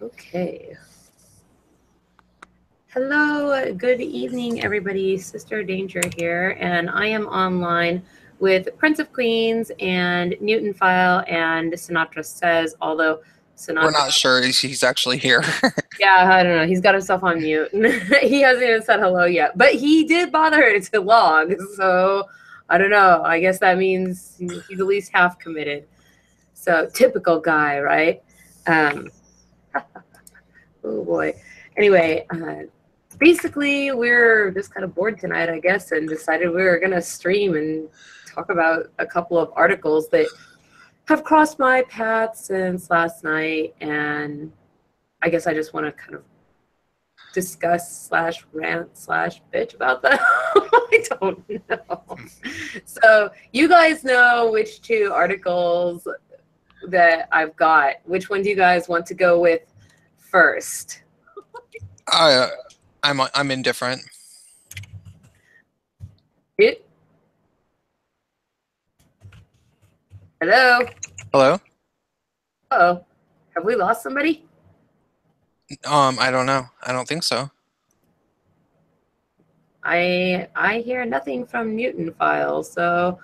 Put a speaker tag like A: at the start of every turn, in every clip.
A: Okay. Hello, good evening, everybody. Sister Danger here, and I am online with Prince of Queens and Newton File and Sinatra Says, although
B: We're
A: Sinatra,
B: not sure he's actually here.
A: yeah, I don't know, he's got himself on mute. He hasn't even said hello yet, but he did bother to log, so I don't know. I guess that means he's at least half committed. So typical guy, right? Um, oh boy. Anyway, basically, we're just kind of bored tonight, I guess, and decided we were going to stream and talk about a couple of articles that have crossed my path since last night. And I guess I just want to kind of discuss slash rant slash bitch about them. I don't know. So, you guys know which two articles that I've got. Which one do you guys want to go with first?
B: uh, I'm indifferent.
A: It, hello?
B: Hello?
A: Oh, have we lost somebody?
B: I don't know. I don't think so.
A: I hear nothing from Newton File, so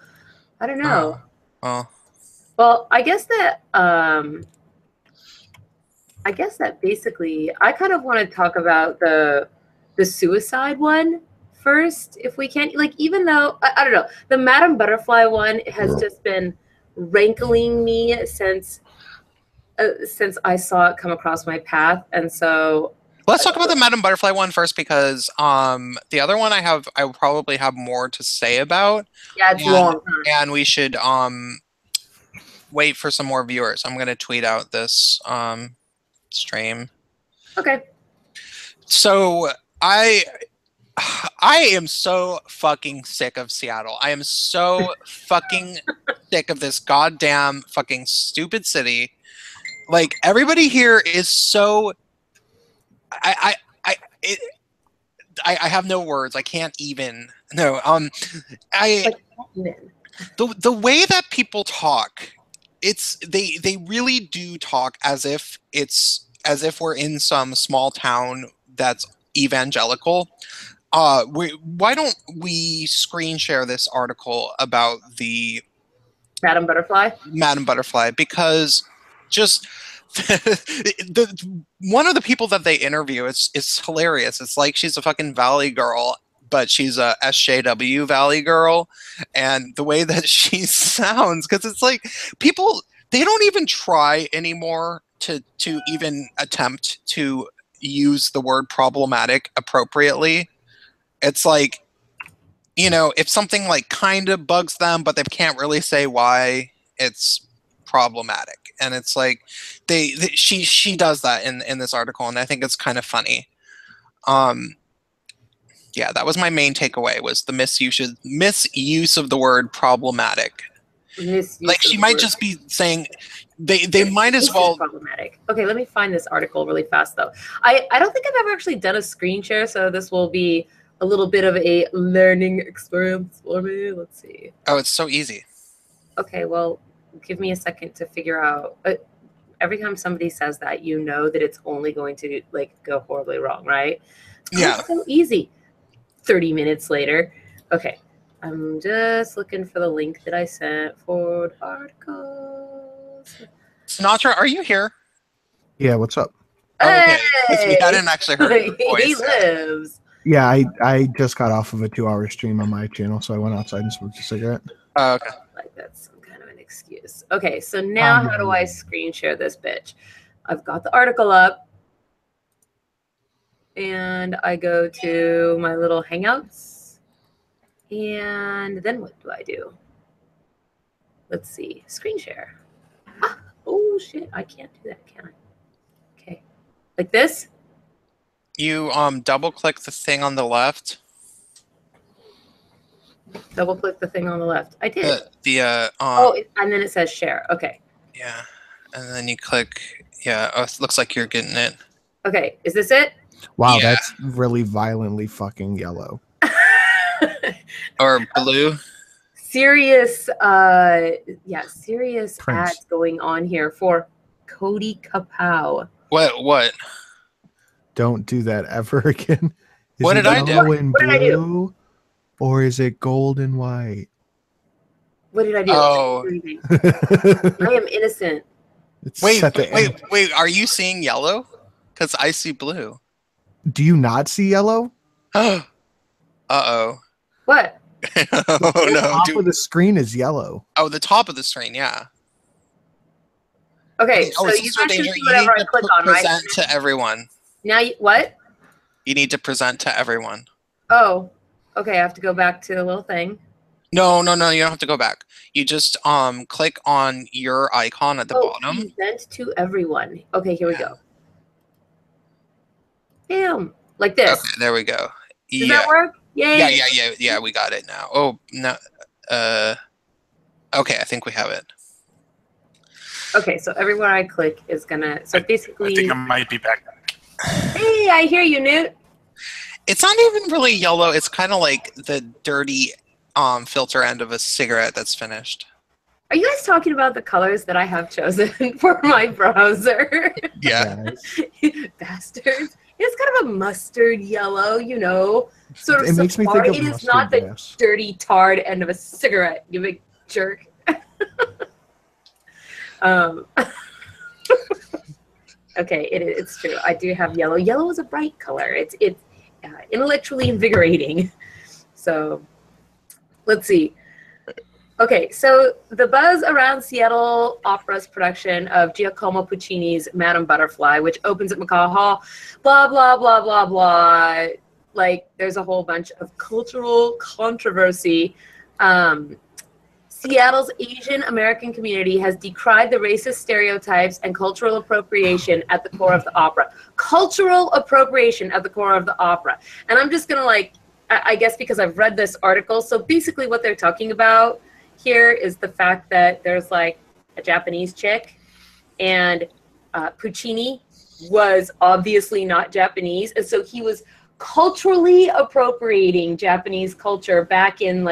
A: I don't know.
B: Oh, well,
A: Well, I guess that basically I kind of want to talk about the suicide one first, if we can. Like, even though I don't know, the Madame Butterfly one has just been rankling me since I saw it come across my path, and so
B: let's talk about the Madame Butterfly one first because the other one I will probably have more to say about,
A: yeah, it's
B: and
A: long.
B: and we should wait for some more viewers. I'm gonna tweet out this stream.
A: Okay.
B: So I I am so fucking sick of Seattle. I am so fucking sick of this goddamn fucking stupid city. Like everybody here is so I I it, I have no words. I can't even no I
A: Like,
B: the way that people talk, they really do talk as if we're in some small town that's evangelical. Why don't we screen share this article about the
A: Madame Butterfly.
B: Madam Butterfly? Because just one of the people that they interview, it's hilarious. It's like she's a fucking Valley girl, but she's a SJW Valley girl, and the way that she sounds, because it's like people they don't even try anymore to even attempt to use the word problematic appropriately. It's like, if something like kind of bugs them, but they can't really say why it's problematic. And it's like she does that in this article, and I think it's kind of funny. Um, yeah, that was my main takeaway was the misuse of the word problematic. Like
A: Misuse of
B: she
A: the
B: might
A: word.
B: just be saying they might as
A: This is
B: well.
A: problematic. Okay, let me find this article really fast though. I don't think I've ever actually done a screen share, so this will be a little bit of a learning experience for me. Let's see.
B: Oh, it's so easy.
A: Okay, well, give me a second to figure out. Every time somebody says that, you know that it's only going to like go horribly wrong, right? Oh,
B: Yeah.
A: it's so easy. 30 minutes later. Okay, I'm just looking for the link that I sent for the articles.
B: Sinatra, are you here?
C: Yeah, what's up?
B: Oh, okay. Because we
A: Hey,
B: hadn't actually heard your
A: he
B: voice yet.
A: lives.
C: Yeah, I just got off of a 2-hour stream on my channel, so I went outside and smoked a cigarette.
B: Oh, okay.
A: Like that's some kind of an excuse. Okay, so now how do I screen share this bitch? I've got the article up, and I go to my little Hangouts, and then what do I do? Let's see, screen share. Ah, oh shit, I can't do that, can I? Okay, like this.
B: You double click the thing on the left.
A: Double click the thing on the left. I did.
B: Oh,
A: And then it says share. Okay.
B: yeah, and then you click. Yeah, it looks like you're getting it.
A: Okay, is this it?
C: Wow,
B: Yeah.
C: that's really violently fucking yellow.
B: Or blue.
A: Serious serious
C: Prince.
A: ads going on here for Cody Kapow.
B: What?
C: Don't do that ever again. Is
B: What
C: it
B: did I do?
C: yellow and
A: What did I do?
C: blue, or is it gold and white?
A: What did I do?
B: Oh.
A: I am innocent.
B: Wait. Are you seeing yellow? Because I see blue.
C: Do you not see yellow?
B: Uh-oh.
A: What?
B: Oh,
C: The
B: no.
C: top of the screen is yellow.
B: Oh, the top of the screen, yeah.
A: Okay, so
B: it's
A: you
B: so
A: guys can
B: dangerous.
A: see
B: You
A: whatever
B: need
A: I
B: to
A: click on, right?
B: present to everyone.
A: Now, what?
B: You need to present to everyone.
A: Oh, okay. I have to go back to the little thing.
B: No. You don't have to go back. You just click on your icon at the bottom.
A: Present to everyone. Okay, here we go. Bam. Like this.
B: Okay, there we go.
A: Does that work? Yay.
B: Yeah, we got it now. Oh, no. Okay, I think we have it.
A: Okay, so everywhere I click is gonna. So basically,
D: I think I might be back.
A: Hey, I hear you, Newt.
B: It's not even really yellow. It's kind of like the dirty filter end of a cigarette that's finished.
A: Are you guys talking about the colors that I have chosen for my browser?
B: Yeah.
A: Bastards. It's kind of a mustard yellow, you know, sort of.
C: It makes me think of
A: It is
C: mustard
A: not the
C: gas.
A: dirty, tarred end of a cigarette, you big jerk. Okay, it's true. I do have yellow. Yellow is a bright color. It's intellectually invigorating. So, let's see. Okay, so the buzz around Seattle Opera's production of Giacomo Puccini's Madame Butterfly, which opens at McCaw Hall, blah, blah, blah, blah, blah. Like, there's a whole bunch of cultural controversy. Seattle's Asian American community has decried the racist stereotypes and cultural appropriation at the core of the opera. Cultural appropriation at the core of the opera. And I'm just going to, I guess because I've read this article, so basically what they're talking about here is the fact that there's, a Japanese chick, and Puccini was obviously not Japanese, and so he was culturally appropriating Japanese culture back in,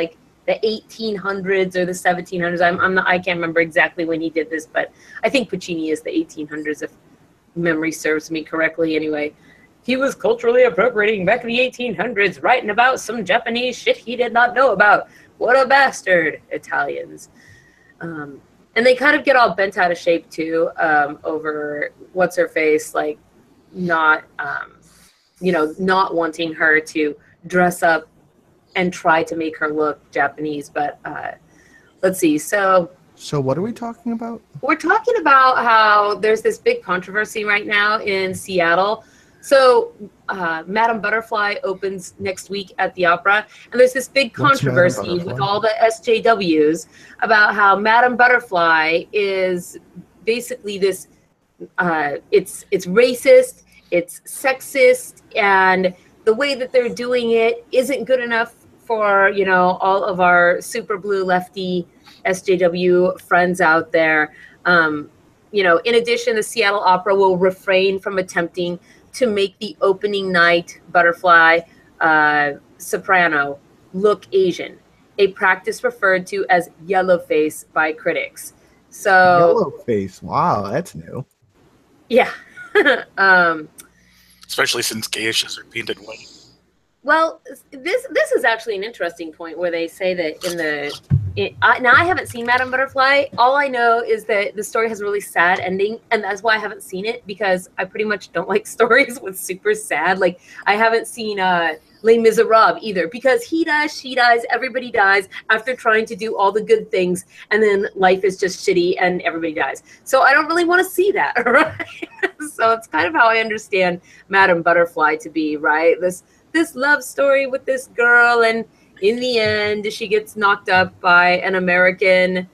A: the 1800s or the 1700s. I can't remember exactly when he did this, but I think Puccini is the 1800s, if memory serves me correctly. Anyway, he was culturally appropriating back in the 1800s, writing about some Japanese shit he did not know about. What a bastard, Italians. And they kind of get all bent out of shape too, over what's her face, not wanting her to dress up and try to make her look Japanese. But let's see. So
C: what are we talking about?
A: We're talking about how there's this big controversy right now in Seattle. So Madame Butterfly opens next week at the Opera, and there's this big controversy with all the SJWs about how Madame Butterfly is basically this, it's racist, it's sexist, and the way that they're doing it isn't good enough for, all of our super blue lefty SJW friends out there. In addition, the Seattle Opera will refrain from attempting to make the opening night Butterfly soprano look Asian, a practice referred to as yellowface by critics. So
C: yellowface, wow, that's new.
A: Yeah.
D: Especially since geishas are painted white.
A: Well, this is actually an interesting point where they say that now I haven't seen Madame Butterfly. All I know is that the story has a really sad ending, and that's why I haven't seen it, because I pretty much don't like stories with super sad. I haven't seen Les Miserables either, because he dies, she dies, everybody dies after trying to do all the good things, and then life is just shitty and everybody dies. So I don't really want to see that, right? So it's kind of how I understand Madame Butterfly to be, right? This love story with this girl, and in the end, she gets knocked up by an American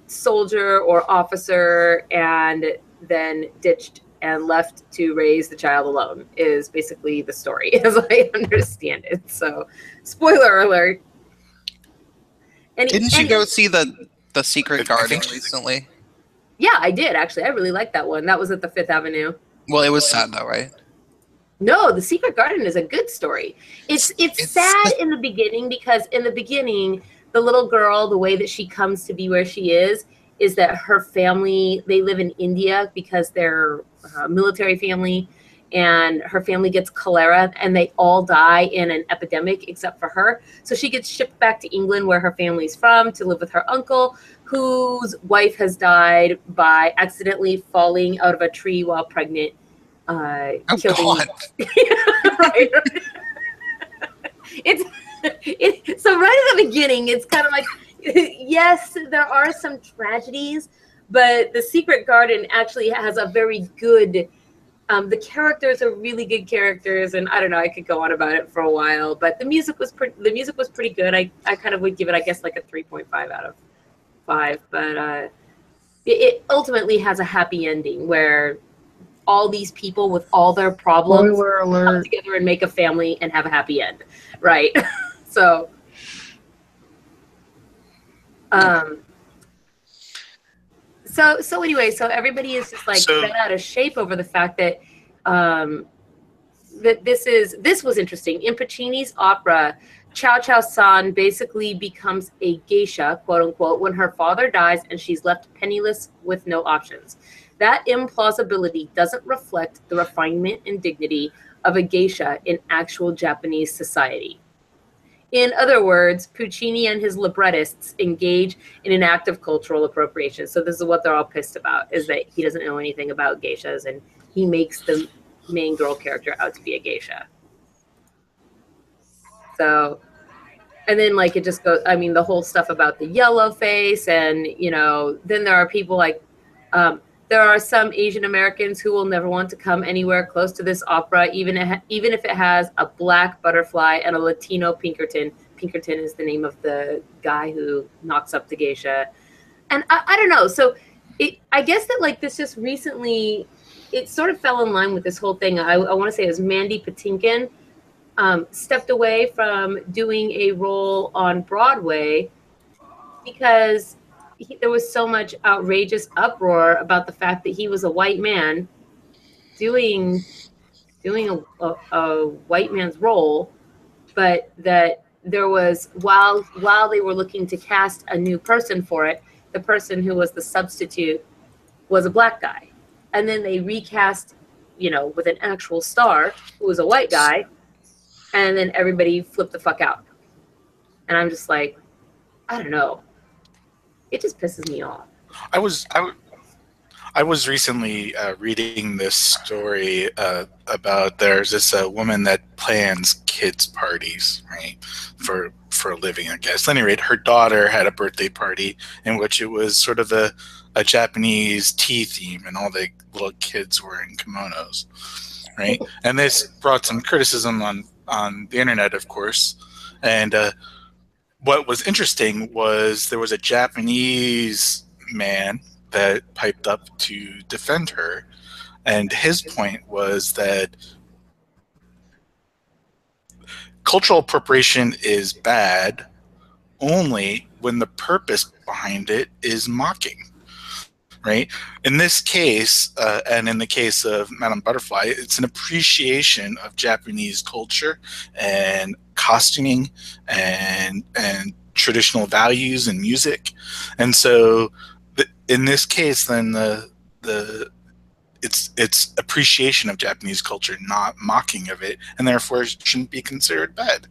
A: soldier or officer and then ditched and left to raise the child alone, is basically the story, as I understand it. So, spoiler alert.
B: Didn't you go see the Secret Garden recently?
A: Yeah, I did, actually. I really liked that one. That was at the Fifth Avenue.
B: Well, it was sad, though, right?
A: No, The Secret Garden is a good story. It's sad in the beginning, because in the beginning, the little girl, the way that she comes to be where she is is that her family, they live in India because they're a military family, and her family gets cholera and they all die in an epidemic except for her. So she gets shipped back to England, where her family's from, to live with her uncle, whose wife has died by accidentally falling out of a tree while pregnant.
B: Oh,
A: killing.
B: God.
A: Right. So right at the beginning, it's kind of like, yes, there are some tragedies, but The Secret Garden actually has a very good. The characters are really good characters, and I don't know, I could go on about it for a while, but the music was pretty good. I kind of would give it, I guess, like a 3.5 out of 5, but it ultimately has a happy ending where all these people with all their problems
C: Spoiler
A: come
C: alert.
A: together and make a family and have a happy end, right? So so anyway, so everybody is just like bent out of shape over the fact that that this was interesting. In Puccini's opera, Chow Chow San basically becomes a geisha, quote unquote, when her father dies and she's left penniless with no options. That implausibility doesn't reflect the refinement and dignity of a geisha in actual Japanese society. In other words, Puccini and his librettists engage in an act of cultural appropriation. So this is what they're all pissed about, is that he doesn't know anything about geishas and he makes the main girl character out to be a geisha. So, and then like it just goes, I mean, the whole stuff about the yellow face, and then there are people like, there are some Asian Americans who will never want to come anywhere close to this opera, even if it has a black butterfly and a Latino Pinkerton. Pinkerton is the name of the guy who knocks up the geisha. And I don't know. So I guess that like this just recently, it sort of fell in line with this whole thing. I want to say it was Mandy Patinkin stepped away from doing a role on Broadway because there was so much outrageous uproar about the fact that he was a white man doing a white man's role, but that there was, while they were looking to cast a new person for it, the person who was the substitute was a black guy, and then they recast with an actual star who was a white guy, and then everybody flipped the fuck out. And I'm just like, I don't know, it just pisses me off.
D: I was recently reading this story about there's this woman that plans kids parties, right, for a living, I guess. At any rate, her daughter had a birthday party in which it was sort of a Japanese tea theme, and all the little kids were in kimonos, right? And this brought some criticism on the internet, of course. And what was interesting was there was a Japanese man that piped up to defend her, and his point was that cultural appropriation is bad only when the purpose behind it is mocking, right? In this case, and in the case of Madame Butterfly, it's an appreciation of Japanese culture and costuming and traditional values and music. And so in this case, then it's appreciation of Japanese culture, not mocking of it, and therefore it shouldn't be considered bad.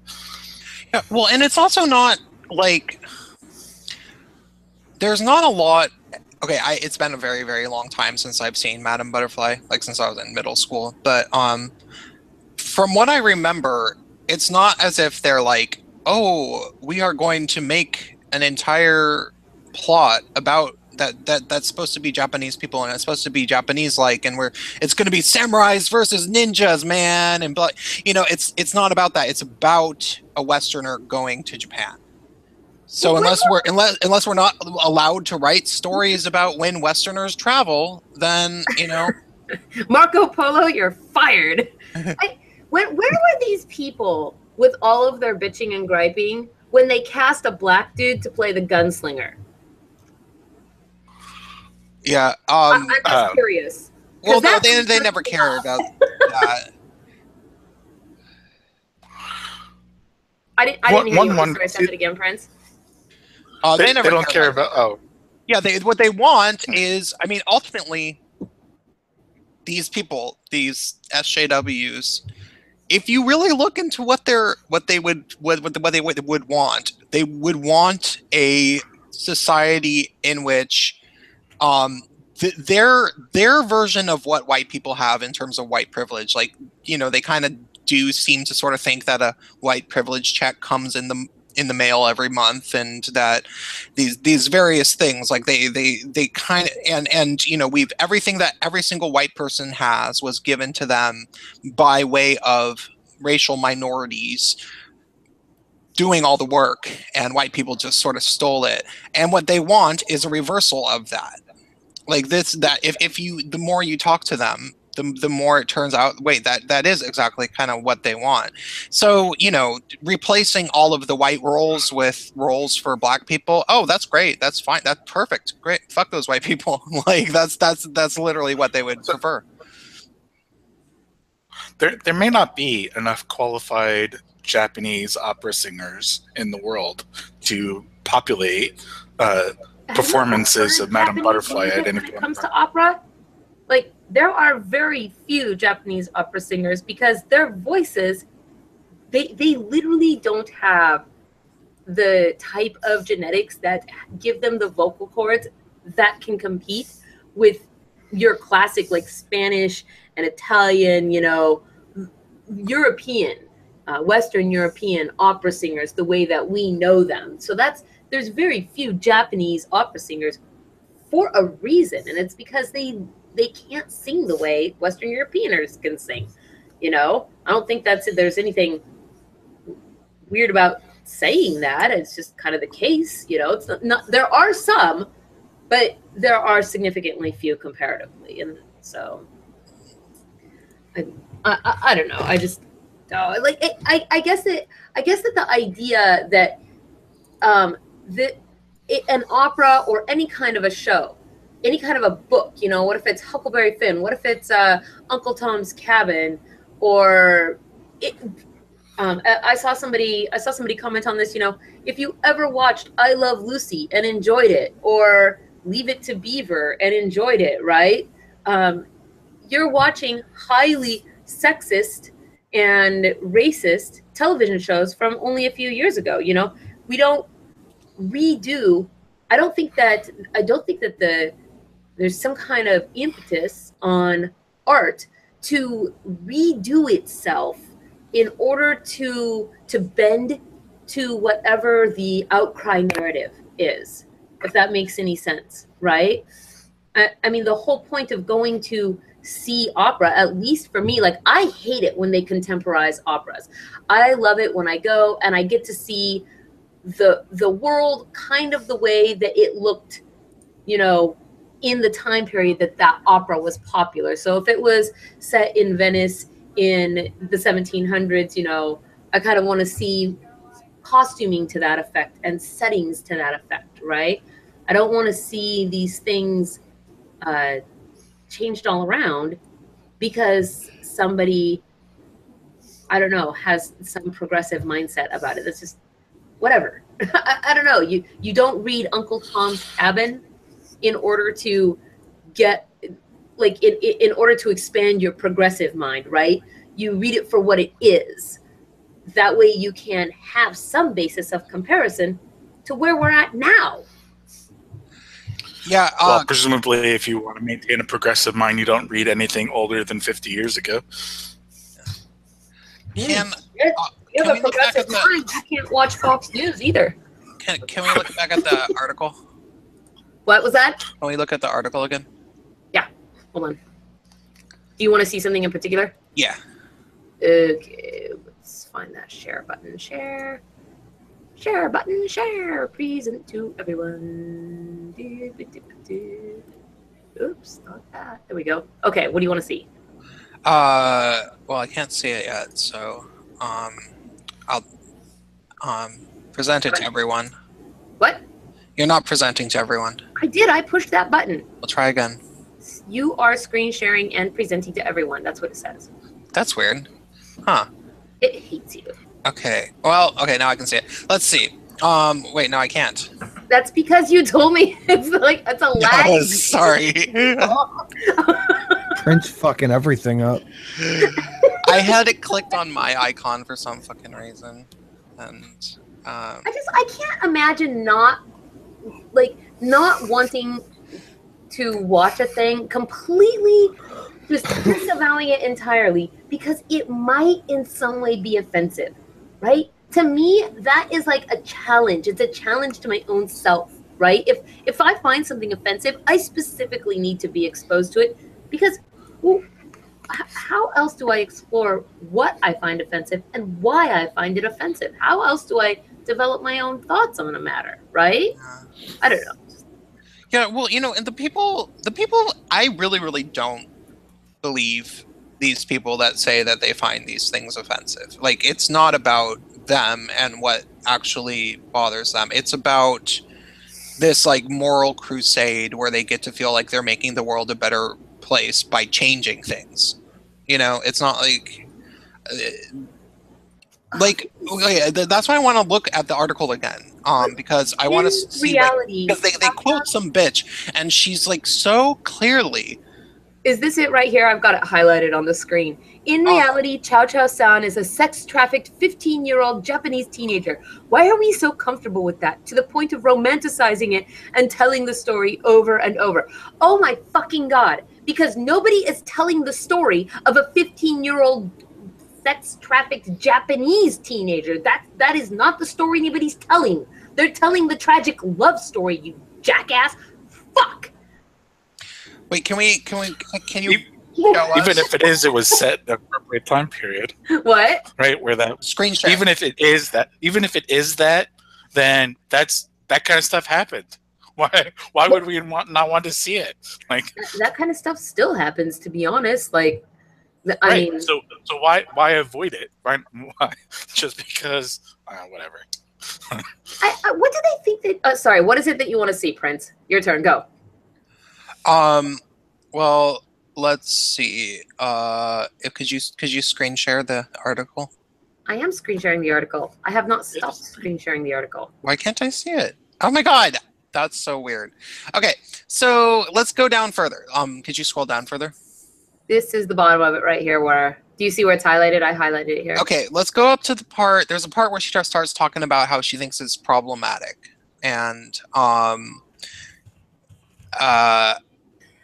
B: Yeah, well, and it's also not like there's not a lot. Okay, it's been a very, very long time since I've seen Madame Butterfly, like since I was in middle school. But from what I remember, it's not as if they're like, oh, we are going to make an entire plot about that's supposed to be Japanese people, and it's supposed to be Japanese-like, and it's going to be samurais versus ninjas, man, and it's not about that. It's about a Westerner going to Japan. So unless we're not allowed to write stories about when Westerners travel, then
A: Marco Polo, you're fired. Where were these people with all of their bitching and griping when they cast a black dude to play the gunslinger?
B: Yeah,
A: I'm just curious.
B: Well, no, they never care about that.
A: I didn't hear you. Sorry, say that again, Prince.
B: They never
D: don't care about. Oh,
B: Yeah, what they want is, I mean, ultimately, these people, these SJWs, if you really look into what they would want, they would want a society in which their version of what white people have in terms of white privilege, like, you know, they kind of do seem to sort of think that a white privilege check comes in the mail every month, and that these various things, like they kind of, and you know, we've everything that every single white person has was given to them by way of racial minorities doing all the work, and white people just sort of stole it. And what they want is a reversal of that. Like this, that if you, the more you talk to them, the more it turns out, wait, that is exactly kind of what they want. So, you know, replacing all of the white roles with roles for black people, oh, that's great, that's fine, that's perfect, great, fuck those white people. Like that's literally what they would prefer.
D: There may not be enough qualified Japanese opera singers in the world to populate performances of Madame Butterfly at any
A: when it comes to opera. Like, there are very few Japanese opera singers because their voices, they literally don't have the type of genetics that give them the vocal cords that can compete with your classic, like, Spanish and Italian, you know, European, Western European opera singers the way that we know them. So there's very few Japanese opera singers for a reason, and it's because they can't sing the way Western Europeans can sing. You know, I don't think there's anything weird about saying that. It's just kind of the case. You know, it's not there are some, but there are significantly few comparatively, and so I don't know. I just like I guess that the idea that an opera or any kind of a show, any kind of a book, you know, what if it's Huckleberry Finn? What if it's Uncle Tom's Cabin? Or I saw somebody comment on this. You know, if you ever watched I Love Lucy and enjoyed it, or Leave It to Beaver and enjoyed it, right? You're watching highly sexist and racist television shows from only a few years ago. You know, we don't redo. I don't think that there's some kind of impetus on art to redo itself in order to bend to whatever the outcry narrative is, if that makes any sense, right? I mean, the whole point of going to see opera, at least for me, like, I hate it when they contemporize operas. I love it when I go and I get to see the world kind of the way that it looked, you know, in the time period that opera was popular. So if it was set in Venice in the 1700s, you know, I kind of want to see costuming to that effect and settings to that effect, right? I don't want to see these things changed all around because somebody, I don't know, has some progressive mindset about it. That's just whatever. I don't know. You don't read Uncle Tom's Cabin in order to get, like, in order to expand your progressive mind, right? You read it for what it is. That way you can have some basis of comparison to where we're at now.
B: Yeah.
D: Well, presumably, if you want to maintain a progressive mind, you don't read anything older than 50 years ago.
A: You have a progressive mind. You can't watch Fox News either.
B: Can we look back at the article?
A: What was that?
B: Can we look at the article again?
A: Yeah. Hold on. Do you want to see something in particular?
B: Yeah.
A: Okay. Let's find that share button. Share. Share button. Share. Present to everyone. Oops, not that. There we go. Okay. What do you want to see?
B: Well, I can't see it yet, so I'll present it to everyone.
A: What?
B: You're not presenting to everyone.
A: I did. I pushed that button.
B: We'll try again.
A: You are screen sharing and presenting to everyone. That's what it says.
B: That's weird. Huh.
A: It hates you.
B: Okay. Well, okay, now I can see it. Let's see. Wait, no, I can't.
A: That's because you told me it's like it's a lag.
B: Oh, sorry.
C: Prince fucking everything up.
B: I had it clicked on my icon for some fucking reason, and
A: I can't imagine not wanting to watch a thing, completely just disavowing it entirely because it might in some way be offensive, right? To me, that is like a challenge. It's a challenge to my own self, right? If I find something offensive, I specifically need to be exposed to it because, well, how else do I explore what I find offensive and why I find it offensive? How else do I develop my own thoughts on a matter, right? I don't know.
B: yeah, well, and the people, I really, really don't believe these people that say that they find these things offensive. Like, it's not about them and what actually bothers them. It's about this like moral crusade where they get to feel like they're making the world a better place by changing things. It's not like that's why I want to look at the article again, because I want to see
A: reality,
B: because they quote some bitch and she's like so clearly.
A: Is this it right here? I've got it highlighted on the screen. In reality, Chow Chow-san is a sex-trafficked 15-year-old Japanese teenager. Why are we so comfortable with that, to the point of romanticizing it and telling the story over and over? Oh my fucking God. Because nobody is telling the story of a 15-year-old sex-trafficked Japanese teenager. That is not the story anybody's telling. They're telling the tragic love story, you jackass. Fuck.
B: Wait, can you
D: even if it is, it was set in an appropriate time period.
A: What?
D: Right, where that
B: screen share.
D: Even if it is that, then that kind of stuff happened. Why would we not want to see it? Like
A: that kind of stuff still happens, to be honest. Like, I mean,
D: so why avoid it? Right? Why? Just because whatever.
A: What do they think that? Sorry, what is it that you want to see, Prince? Your turn. Go.
B: Well, let's see. Could you screen share the article?
A: I am screen sharing the article. I have not stopped screen sharing the article.
B: Why can't I see it? Oh my God, that's so weird. Okay, so let's go down further. Could you scroll down further?
A: This is the bottom of it right here. Do you see where it's highlighted? I highlighted it here.
B: Okay, let's go up to the part. There's a part where she starts talking about how she thinks it's problematic, and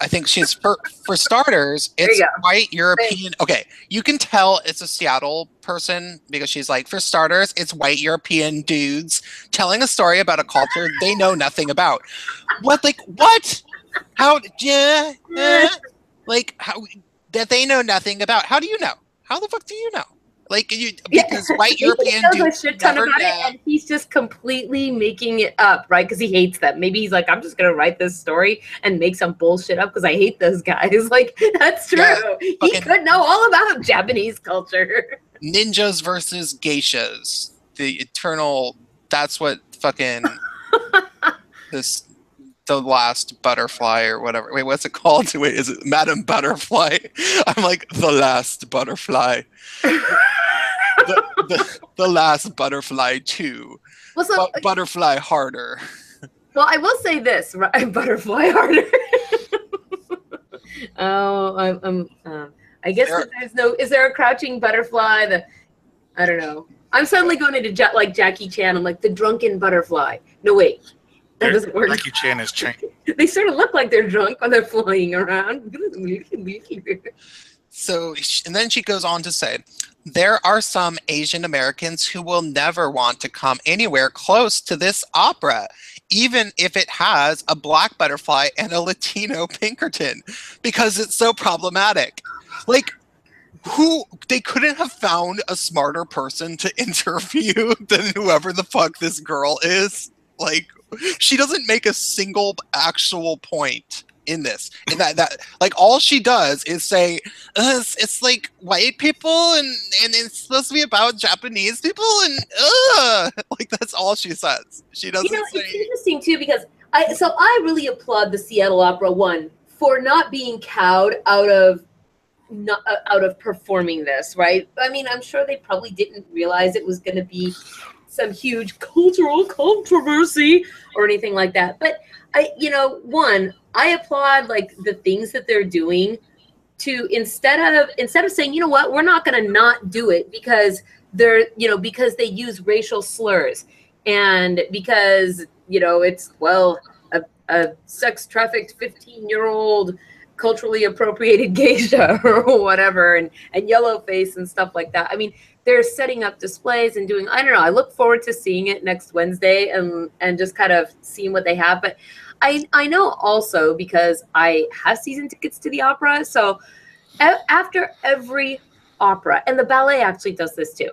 B: I think she's for starters, it's white European. Okay, you can tell it's a Seattle person because she's like, for starters, it's white European dudes telling a story about a culture they know nothing about. What? Like what? How? Yeah, like how that they know nothing about? How do you know? How the fuck do you know? Like because white European dudes
A: a shit ton about it, and he's just completely making it up, right? Because he hates them. Maybe he's like, I'm just gonna write this story and make some bullshit up because I hate those guys. Like that's true. Yeah, he could know all about Japanese culture.
B: Ninjas versus geishas. The eternal. That's what fucking the last butterfly or whatever. Wait, what's it called? Wait, is it Madam Butterfly? I'm like the last butterfly. the last butterfly too. Well, so, butterfly harder.
A: Well, I will say this, right? Butterfly harder. I guess there's no. Is there a crouching butterfly? I don't know. I'm suddenly going into Jackie Chan. I'm like the drunken butterfly. No wait. That doesn't work.
D: Jackie Chan is trained.
A: They sort of look like they're drunk when they're flying around.
B: So, and then she goes on to say, there are some Asian Americans who will never want to come anywhere close to this opera, even if it has a black butterfly and a Latino Pinkerton, because it's so problematic. Like, they couldn't have found a smarter person to interview than whoever the fuck this girl is. Like, she doesn't make a single actual point in this. And that like all she does is say it's like white people and it's supposed to be about Japanese people and like that's all she says. She doesn't say.
A: It's interesting too because I really applaud the Seattle Opera one for not being cowed out of performing this, right? I mean, I'm sure they probably didn't realize it was going to be some huge cultural controversy or anything like that. But I applaud like the things that they're doing to instead of saying, you know what, we're not going to not do it because because they use racial slurs and because it's a sex trafficked 15-year-old culturally appropriated geisha or whatever and yellow face and stuff like that. I mean, they're setting up displays and doing, I don't know, I look forward to seeing it next Wednesday and just kind of seeing what they have. But I know also because I have season tickets to the opera. So after every opera, and the ballet actually does this too,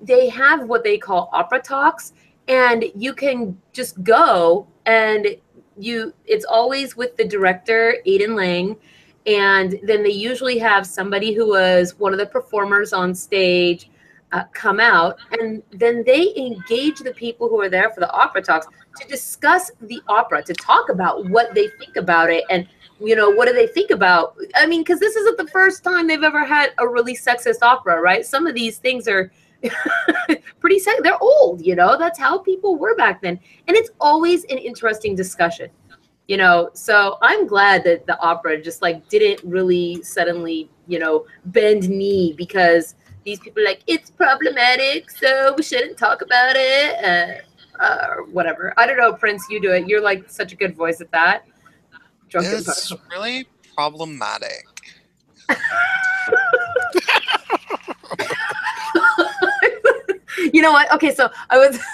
A: they have what they call opera talks, and you can just go and it's always with the director, Aidan Lang, and then they usually have somebody who was one of the performers on stage come out, and then they engage the people who are there for the opera talks to discuss the opera, to talk about what they think about it, and what do they think about, I mean, because this isn't the first time they've ever had a really sexist opera, right? Some of these things are pretty they're old, that's how people were back then, and it's always an interesting discussion. So I'm glad that the opera just like didn't really suddenly, bend knee because these people are like, it's problematic, so we shouldn't talk about it, or whatever. I don't know, Prince, you do it. You're like such a good voice at that. Drunken
B: It's really problematic.
A: You know what? Okay, so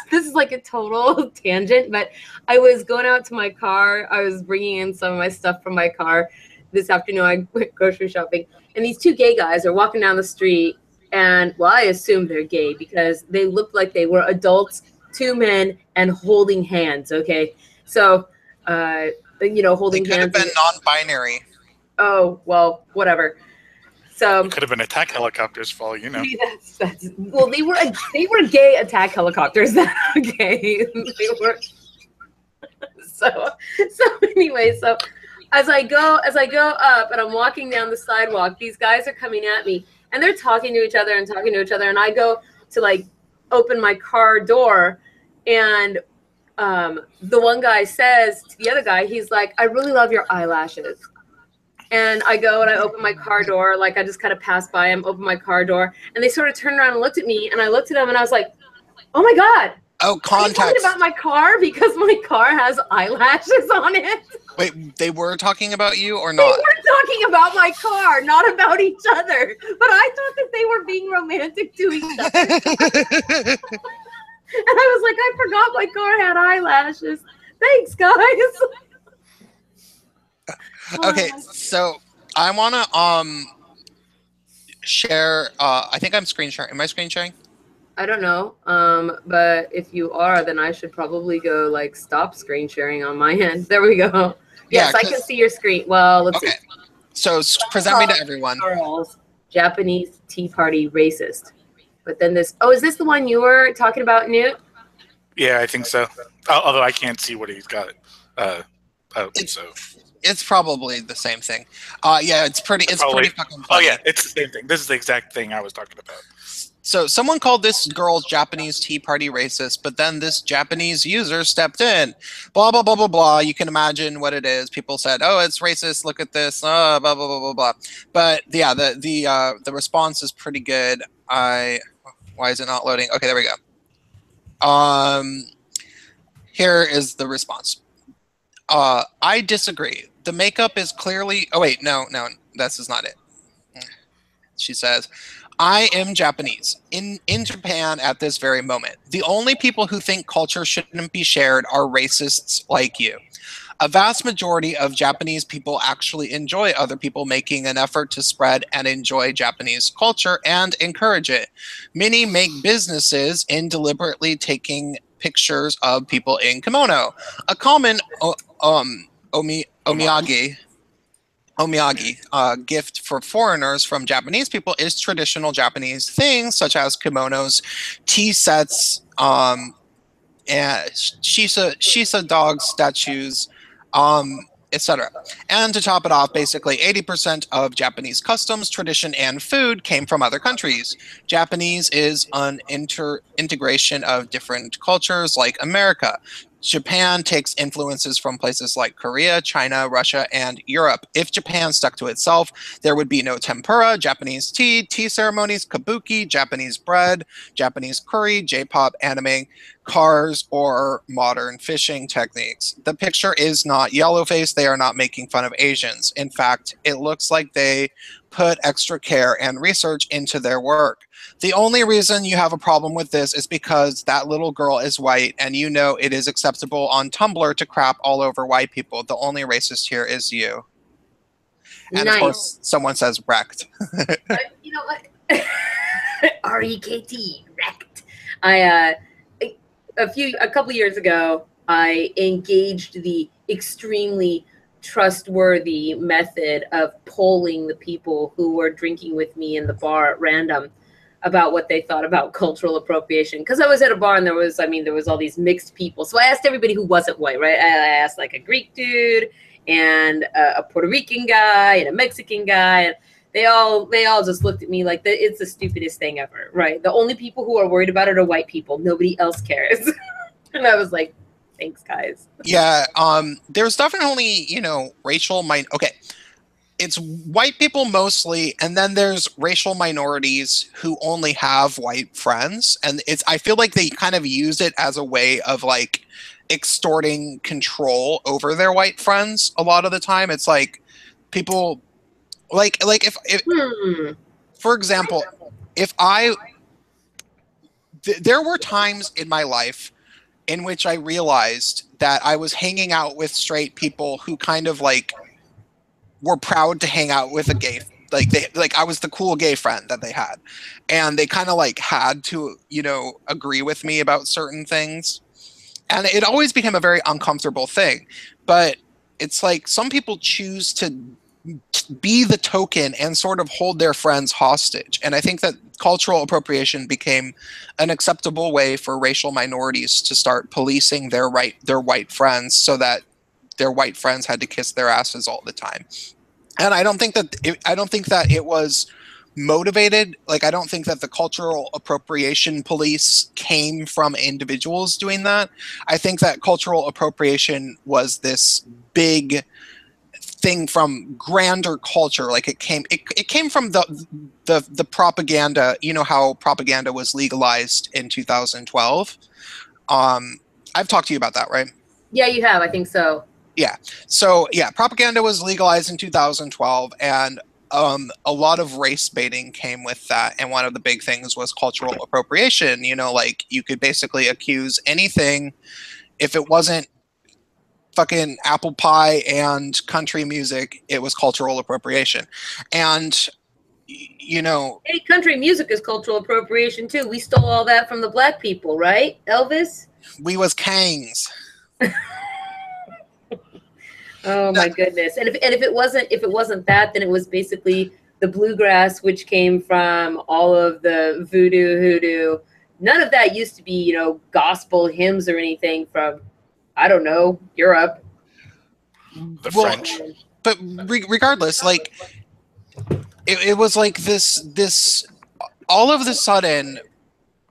A: this is like a total tangent, but I was going out to my car. I was bringing in some of my stuff from my car this afternoon. I went grocery shopping, and these two gay guys are walking down the street. And, well, I assume they're gay because they looked like they were adults, two men, and holding hands, okay? So, holding
B: They could
A: hands.
B: have been non-binary.
A: Oh, well, whatever. So
D: It could have been attack helicopters for all you know.
A: Well, they were gay attack helicopters. Okay, they were. So anyway, so as I go up and I'm walking down the sidewalk, these guys are coming at me and they're talking to each other, and I go to like open my car door, and the one guy says to the other guy, he's like, I really love your eyelashes. And I go and I open my car door, like I just kind of passed by him, open my car door, and they sort of turned around and looked at me, and I looked at them and I was like, oh my God.
B: Oh,
A: Are you
B: context.
A: talking about my car because my car has eyelashes on it?
B: Wait, they were talking about you or
A: They
B: not?
A: were talking about my car, not about each other. But I thought that they were being romantic to each other. And I was like, I forgot my car had eyelashes. Thanks, guys.
B: Okay, so I want to share. I think I'm screen sharing. Am I screen sharing?
A: I don't know. But if you are, then I should probably go like stop screen sharing on my end. There we go. Yes,
B: Yeah,
A: I can see your screen. Well, let's
B: Okay,
A: see.
B: so present me to everyone.
A: Charles, Japanese Tea Party racist. But then this. Oh, is this the one you were talking about, Newt?
D: Yeah, I think so. Although I can't see what he's got.
B: It's probably the same thing. Yeah, it's pretty fucking funny.
D: Oh yeah, it's the same thing. This is the exact thing I was talking about.
B: So someone called this girl Japanese Tea Party racist, but then this Japanese user stepped in. Blah, blah, blah, blah, blah. You can imagine what it is. People said, oh, it's racist. Look at this. Blah, blah, blah, blah, blah. But yeah, the response is pretty good. Why is it not loading? Okay, there we go. Here is the response. I disagree. The makeup is clearly... Oh, wait. No. This is not it. She says... I am Japanese, in Japan at this very moment. The only people who think culture shouldn't be shared are racists like you. A vast majority of Japanese people actually enjoy other people making an effort to spread and enjoy Japanese culture and encourage it. Many make businesses in deliberately taking pictures of people in kimono. A common omiyage gift for foreigners from Japanese people is traditional Japanese things such as kimonos, tea sets, and shisa dog statues, etc. And to top it off, basically 80% of Japanese customs, tradition, and food came from other countries. Japanese is an integration of different cultures like America. Japan takes influences from places like Korea, China, Russia, and Europe. If Japan stuck to itself, there would be no tempura, Japanese tea, tea ceremonies, kabuki, Japanese bread, Japanese curry, J-pop, anime, cars, or modern fishing techniques. The picture is not yellowface. They are not making fun of Asians. In fact, it looks like they put extra care and research into their work. The only reason you have a problem with this is because that little girl is white, and you know it is acceptable on Tumblr to crap all over white people. The only racist here is you. And of course, someone says wrecked.
A: You know what? R-E-K-T, wrecked. A couple years ago, I engaged the extremely trustworthy method of polling the people who were drinking with me in the bar at random about what they thought about cultural appropriation. Because I was at a bar and there was all these mixed people. So I asked everybody who wasn't white, right? I asked like a Greek dude and a Puerto Rican guy and a Mexican guy. And they all just looked at me like it's the stupidest thing ever, right? The only people who are worried about it are white people. Nobody else cares. And I was like, thanks, guys.
B: Yeah, there's definitely, racial okay. It's white people mostly, and then there's racial minorities who only have white friends, and I feel like they kind of use it as a way of like extorting control over their white friends a lot of the time. It's like people like if for example, if there were times in my life in which I realized that I was hanging out with straight people who kind of like were proud to hang out with a gay, I was the cool gay friend that they had, and they kind of like had to agree with me about certain things, and it always became a very uncomfortable thing. But it's like some people choose to be the token and sort of hold their friends hostage, and I think that cultural appropriation became an acceptable way for racial minorities to start policing their white friends, so that their white friends had to kiss their asses all the time. And I don't think that it was motivated. Like, I don't think that the cultural appropriation police came from individuals doing that. I think that cultural appropriation was this big thing from grander culture. Like it came from the propaganda. You know how propaganda was legalized in 2012. I've talked to you about that, right?
A: Yeah, you have. I think so.
B: Yeah. So yeah, propaganda was legalized in 2012, and a lot of race baiting came with that. And one of the big things was cultural appropriation. Like you could basically accuse anything if it wasn't fucking apple pie and country music, it was cultural appropriation. And
A: hey, country music is cultural appropriation too. We stole all that from the black people, right? Elvis?
B: We was kangs.
A: Oh my goodness! And if it wasn't that, then it was basically the bluegrass, which came from all of the voodoo, hoodoo. None of that used to be, gospel hymns or anything from, I don't know, Europe.
D: The French.
B: But regardless, like it was like this. All of a sudden,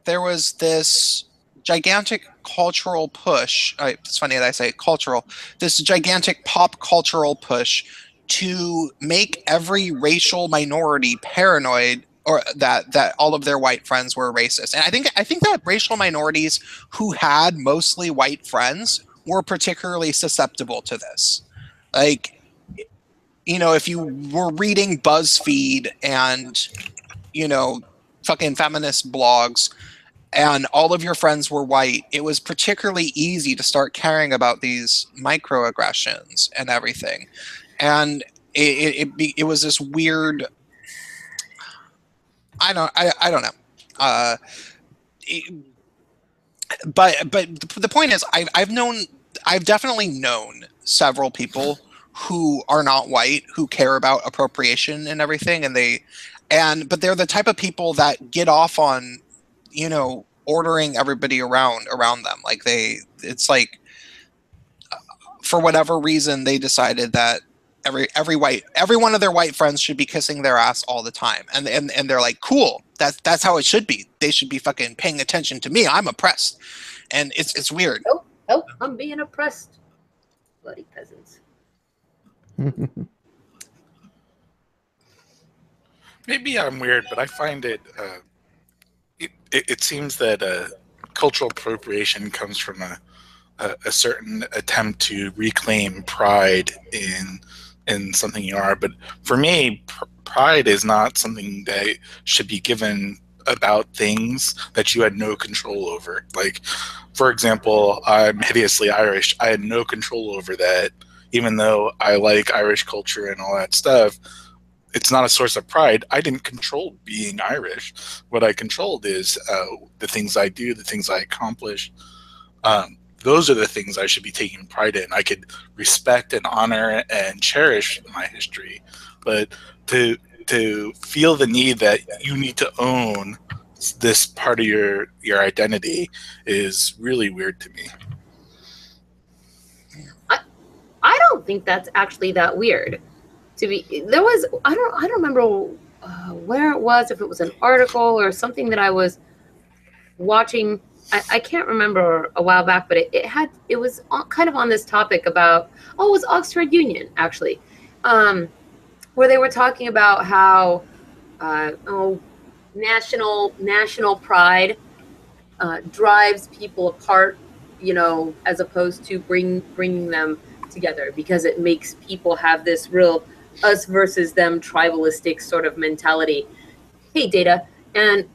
B: there was this gigantic cultural push. It's funny that I say cultural. This gigantic pop cultural push to make every racial minority paranoid, or that all of their white friends were racist. And I think that racial minorities who had mostly white friends were particularly susceptible to this. Like, if you were reading BuzzFeed and fucking feminist blogs, and all of your friends were white, it was particularly easy to start caring about these microaggressions and everything. And it was this weird, I don't know. But the point is, I've definitely known several people who are not white who care about appropriation and everything, but they're the type of people that get off on ordering everybody around them. Like it's like for whatever reason, they decided that every one of their white friends should be kissing their ass all the time, and they're like, cool, that's how it should be. They should be fucking paying attention to me. I'm oppressed, and it's weird.
A: Oh, I'm being oppressed, bloody peasants.
D: Maybe I'm weird, but I find it seems that cultural appropriation comes from a certain attempt to reclaim pride in something you are. But for me, pride is not something that should be given about things that you had no control over. Like, for example, I'm hideously Irish. I had no control over that, even though I like Irish culture and all that stuff. It's not a source of pride. I didn't control being Irish. What I controlled is the things I do, the things I accomplish. Those are the things I should be taking pride in. I could respect and honor and cherish my history, but to feel the need that you need to own this part of your identity is really weird to me.
A: I don't think that's actually that weird. There was I don't remember where it was, if it was an article or something that I was watching. I can't remember a while back, but it was kind of on this topic about, it was Oxford Union actually, where they were talking about how national pride drives people apart, as opposed to bringing them together, because it makes people have this real us versus them tribalistic sort of mentality. Hey, Data. And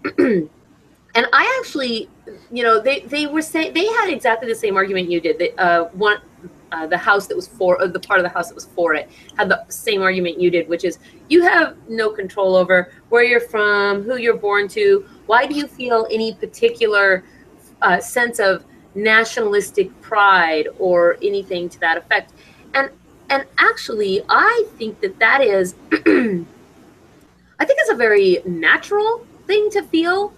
A: and I actually, they were saying they had exactly the same argument you did. The house that was for the part of the house that was for it had the same argument you did, which is you have no control over where you're from, who you're born to. Why do you feel any particular sense of nationalistic pride or anything to that effect? And actually, I think that is, I think it's a very natural thing to feel,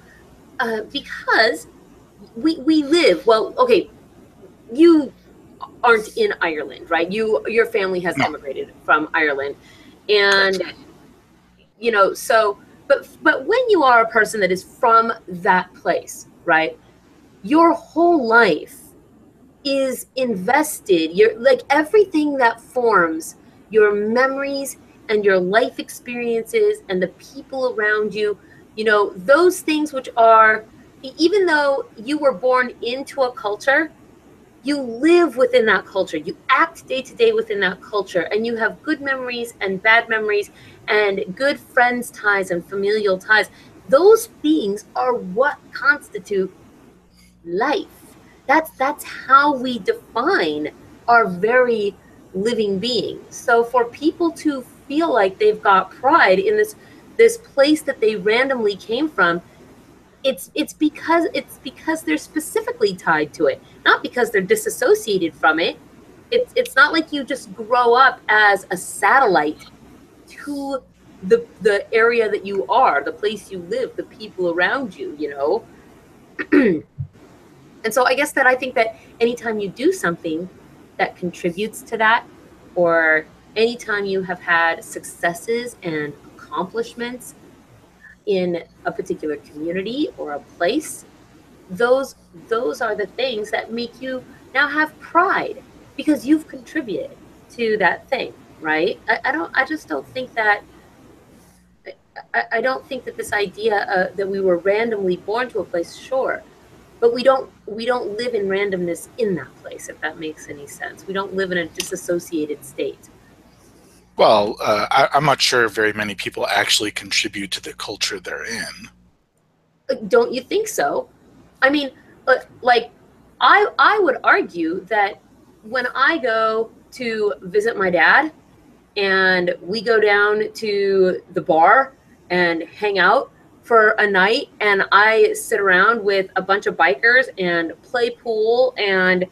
A: because we live, well, okay, you aren't in Ireland, right? Your family has immigrated from Ireland, and so, but when you are a person that is from that place, right, your whole life is invested. You're like, everything that forms your memories and your life experiences and the people around you, those things which are, even though you were born into a culture, you live within that culture. You act day to day within that culture, and you have good memories and bad memories and good friends ties and familial ties. Those things are what constitute life. That's how we define our very living being. So for people to feel like they've got pride in this place that they randomly came from, it's because they're specifically tied to it, not because they're disassociated from it. It's not like you just grow up as a satellite to the area that you are, the place you live, the people around you, And so I guess that I think that anytime you do something that contributes to that, or anytime you have had successes and accomplishments in a particular community or a place, those are the things that make you now have pride, because you've contributed to that thing, right? I just don't think that I don't think that this idea that we were randomly born to a place, sure, but we don't live in randomness in that place, if that makes any sense. We don't live in a disassociated state.
D: Well, I'm not sure very many people actually contribute to the culture they're in.
A: Don't you think so? I mean, like, I would argue that when I go to visit my dad and we go down to the bar and hang out for a night, and I sit around with a bunch of bikers and play pool and,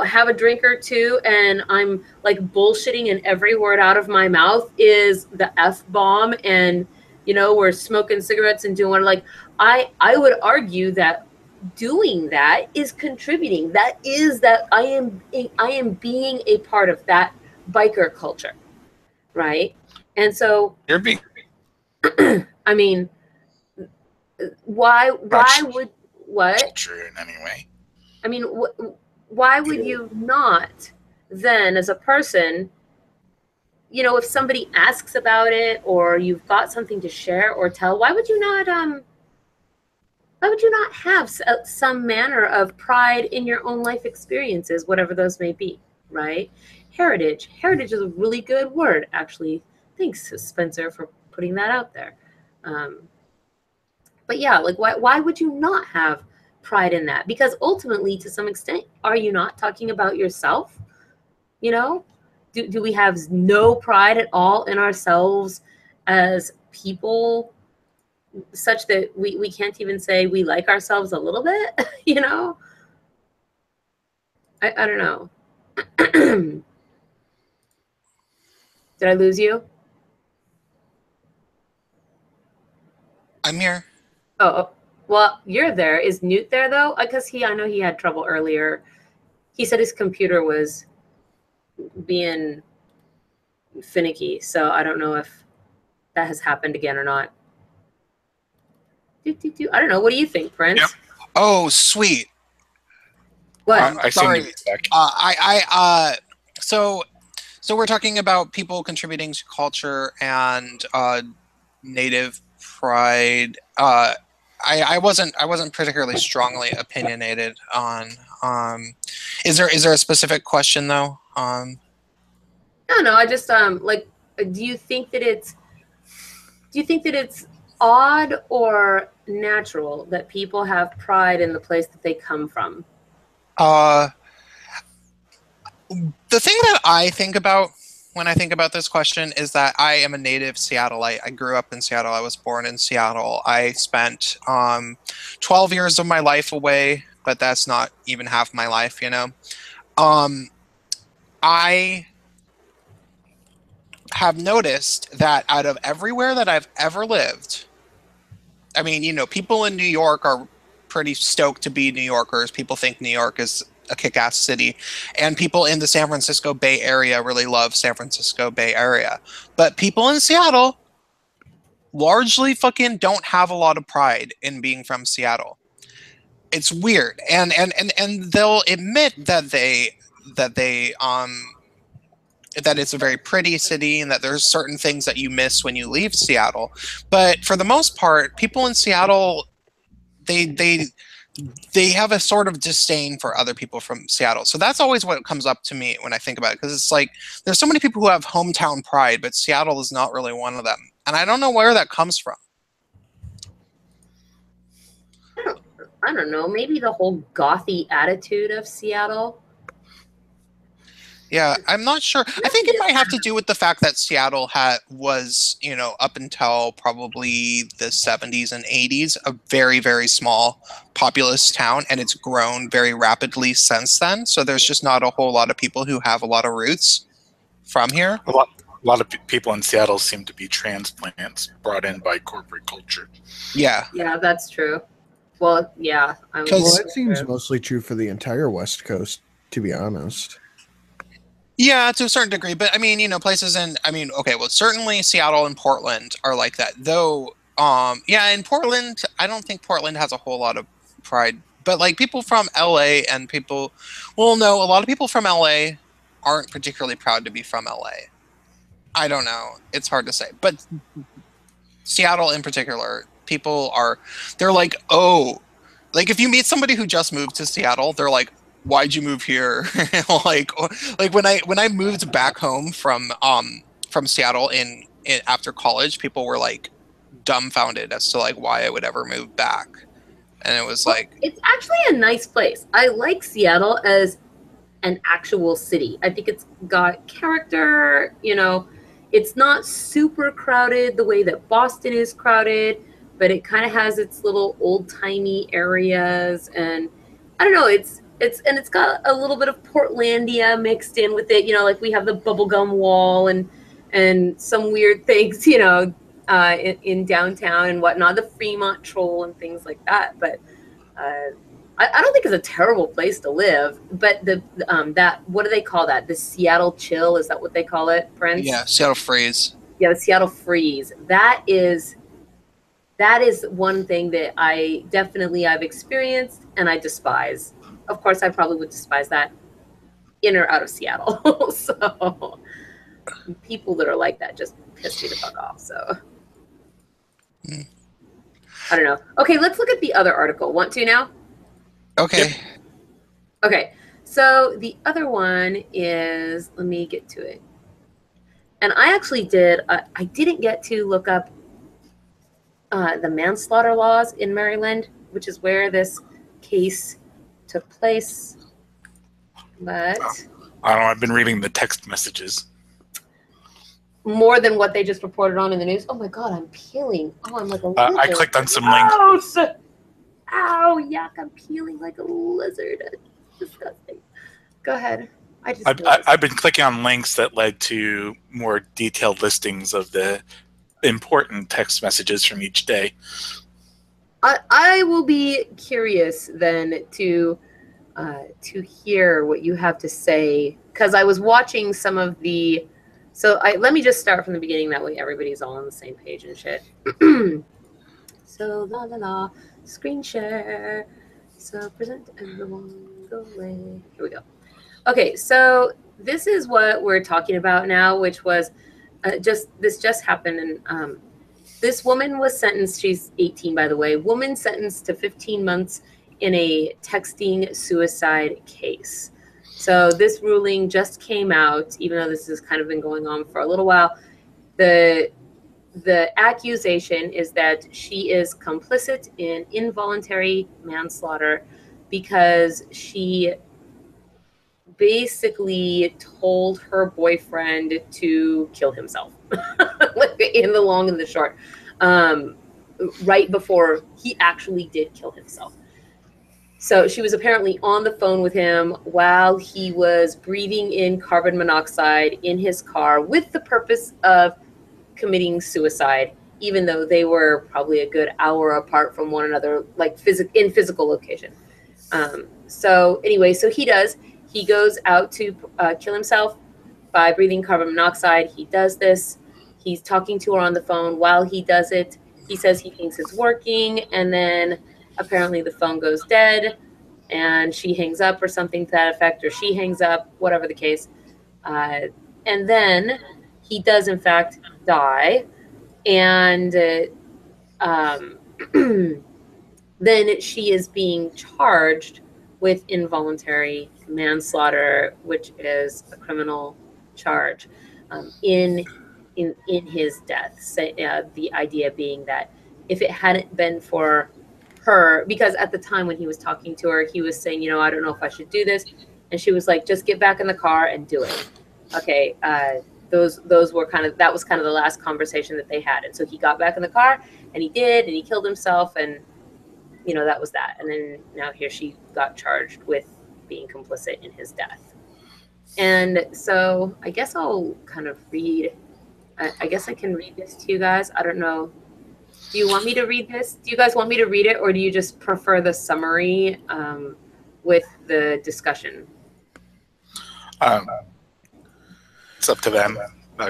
A: have a drink or two, and I'm like bullshitting, and every word out of my mouth is the F-bomb, and, we're smoking cigarettes and doing what, like, I would argue that doing that is contributing. That is that I am being a part of that biker culture, right? And so
D: You're being
A: I mean, why would what?
D: culture in any way.
A: I mean, why would you not then, as a person, you know, if somebody asks about it or you've got something to share or tell, why would you not have some manner of pride in your own life experiences, whatever those may be, right? Heritage is a really good word, actually. Thanks, Spencer, for putting that out there. But yeah, like why would you not have pride in that? Because ultimately, to some extent, are you not talking about yourself? You know, do we have no pride at all in ourselves as people, such that we can't even say we like ourselves a little bit? You know, I don't know. Did I lose you?
B: I'm here.
A: Oh, well, you're there. Is Newt there though? Because I know he had trouble earlier. He said his computer was being finicky, so I don't know if that has happened again or not. I don't know. What do you think, Prince?
D: Yep.
B: Oh, sweet.
A: What?
D: I seem to be back.
B: So we're talking about people contributing to culture and native pride. I wasn't particularly strongly opinionated on. Is there a specific question though?
A: No. I just like. Do you think that it's odd or natural that people have pride in the place that they come from?
B: The thing that I think about when I think about this question is that I am a native Seattleite. I grew up in Seattle. I was born in Seattle. I spent 12 years of my life away, but that's not even half my life, you know. I have noticed that out of everywhere that I've ever lived, I mean, you know, people in New York are pretty stoked to be New Yorkers. People think New York is a kick-ass city, and people in the San Francisco Bay Area really love San Francisco Bay Area. But people in Seattle largely fucking don't have a lot of pride in being from Seattle. It's weird, and they'll admit that that it's a very pretty city and that there's certain things that you miss when you leave Seattle. But for the most part, people in Seattle, they have a sort of disdain for other people from Seattle. So that's always what comes up to me when I think about it, because it's like there's so many people who have hometown pride, but Seattle is not really one of them. And I don't know where that comes from.
A: I don't know. Maybe the whole gothy attitude of Seattle.
B: Yeah, I'm not sure. I think it might have to do with the fact that Seattle was, you know, up until probably the 70s and 80s, a very, very small populous town, and it's grown very rapidly since then. So there's just not a whole lot of people who have a lot of roots from here.
D: A lot of people in Seattle seem to be transplants brought in by corporate culture.
B: Yeah.
A: Yeah, that's true. Well, yeah.
C: Well, that seems mostly true for the entire West Coast, to be honest.
B: Yeah, to a certain degree. But I mean, you know, okay, well, certainly Seattle and Portland are like that. Though, yeah, in Portland, I don't think Portland has a whole lot of pride. But like people from LA and a lot of people from LA aren't particularly proud to be from LA. I don't know. It's hard to say. But Seattle in particular, they're like, oh, like if you meet somebody who just moved to Seattle, they're like, why'd you move here? like when I moved back home from Seattle in after college, people were like dumbfounded as to like why I would ever move back. And it was like,
A: it's actually a nice place. I like Seattle as an actual city. I think it's got character, you know. It's not super crowded the way that Boston is crowded, but it kind of has its little old-timey areas, and I don't know, it's got a little bit of Portlandia mixed in with it, you know, like we have the bubblegum wall and some weird things, you know, in downtown and whatnot, the Fremont Troll and things like that. But I don't think it's a terrible place to live, but that, what do they call that? The Seattle chill, is that what they call it, Prince?
B: Yeah, Seattle freeze.
A: Yeah, the Seattle freeze. That is one thing that I've experienced and I despise. Of course, I probably would despise that in or out of Seattle. So people that are like that just piss me the fuck off. So I don't know. Okay, let's look at the other article. Want to now?
B: Okay.
A: Okay, so the other one is, let me get to it. And I actually I didn't get to look up the manslaughter laws in Maryland, which is where this case took place. But
D: I don't know. I've been reading the text messages.
A: more than what they just reported on in the news. Oh my God, I'm peeling. Oh, I'm like a lizard.
D: I clicked on some links.
A: Gross! Ow, yuck, I'm peeling like a lizard. It's disgusting. Go ahead.
D: I've been clicking on links that led to more detailed listings of the important text messages from each day.
A: I will be curious then to hear what you have to say, because I was watching some of the. So let me just start from the beginning. That way everybody's all on the same page and shit. So screen share. So present everyone. Go away. Here we go. Okay, so this is what we're talking about now, which was this just happened, and this woman was sentenced. She's 18, by the way. Woman sentenced to 15 months in a texting suicide case. So this ruling just came out, even though this has kind of been going on for a little while. The accusation is that she is complicit in involuntary manslaughter because she basically told her boyfriend to kill himself. In the long and the short, right before he actually did kill himself. So she was apparently on the phone with him while he was breathing in carbon monoxide in his car with the purpose of committing suicide, even though they were probably a good hour apart from one another, like in physical location. So anyway, so he goes out to kill himself by breathing carbon monoxide. He does this. He's talking to her on the phone while he does it. He says he thinks it's working, and then apparently the phone goes dead, and she hangs up or something to that effect, or she hangs up, whatever the case. And then he does, in fact, die. And then she is being charged with involuntary manslaughter, which is a criminal charge, in his death. So, the idea being that if it hadn't been for her, because at the time when he was talking to her, he was saying, I don't know if I should do this, and she was like, just get back in the car and do it. Okay, those were that was kind of the last conversation that they had, and so he got back in the car and he did, and he killed himself, and that was that. And then now here she got charged with being complicit in his death. And so I guess I'll kind of read. I guess I can read this to you guys. I don't know. Do you want me to read this? Do you guys want me to read it, or do you just prefer the summary with the discussion?
D: It's up to them.
C: I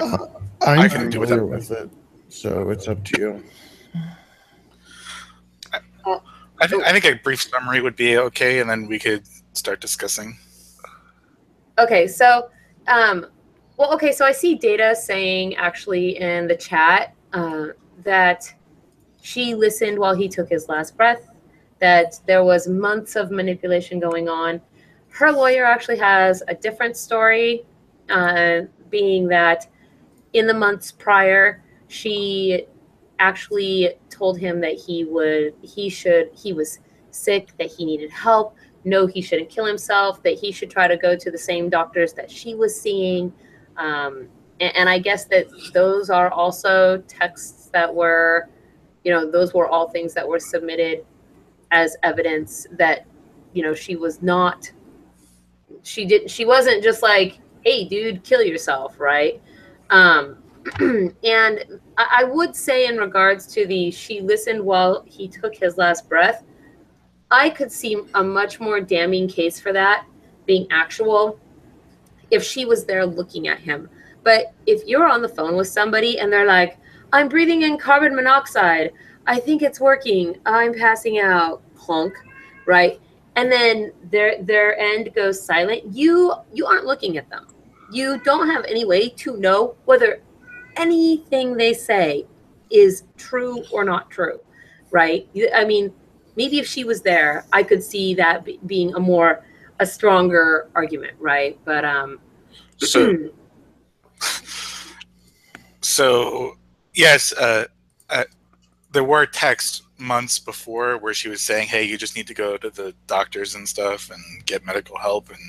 D: can
C: can
D: do
C: do
D: with
C: it, so it's up to you.
D: I think a brief summary would be okay, and then we could start discussing.
A: Okay, so so I see Data saying actually in the chat that she listened while he took his last breath, that there was months of manipulation going on. Her lawyer actually has a different story, being that in the months prior, she actually told him that he was sick, that he needed help. No, he shouldn't kill himself, that he should try to go to the same doctors that she was seeing. And I guess that those are also texts that were, those were all things that were submitted as evidence that, she wasn't just like, hey, dude, kill yourself, right? And I would say in regards to she listened while he took his last breath, I could see a much more damning case for that being actual if she was there looking at him. But if you're on the phone with somebody and they're like, I'm breathing in carbon monoxide, I think it's working, I'm passing out, clunk, right? And then their end goes silent. You aren't looking at them. You don't have any way to know whether anything they say is true or not true, right? I mean, maybe if she was there, I could see that being a stronger argument, right? But
D: so yes, there were texts months before where she was saying, "Hey, you just need to go to the doctors and stuff and get medical help," and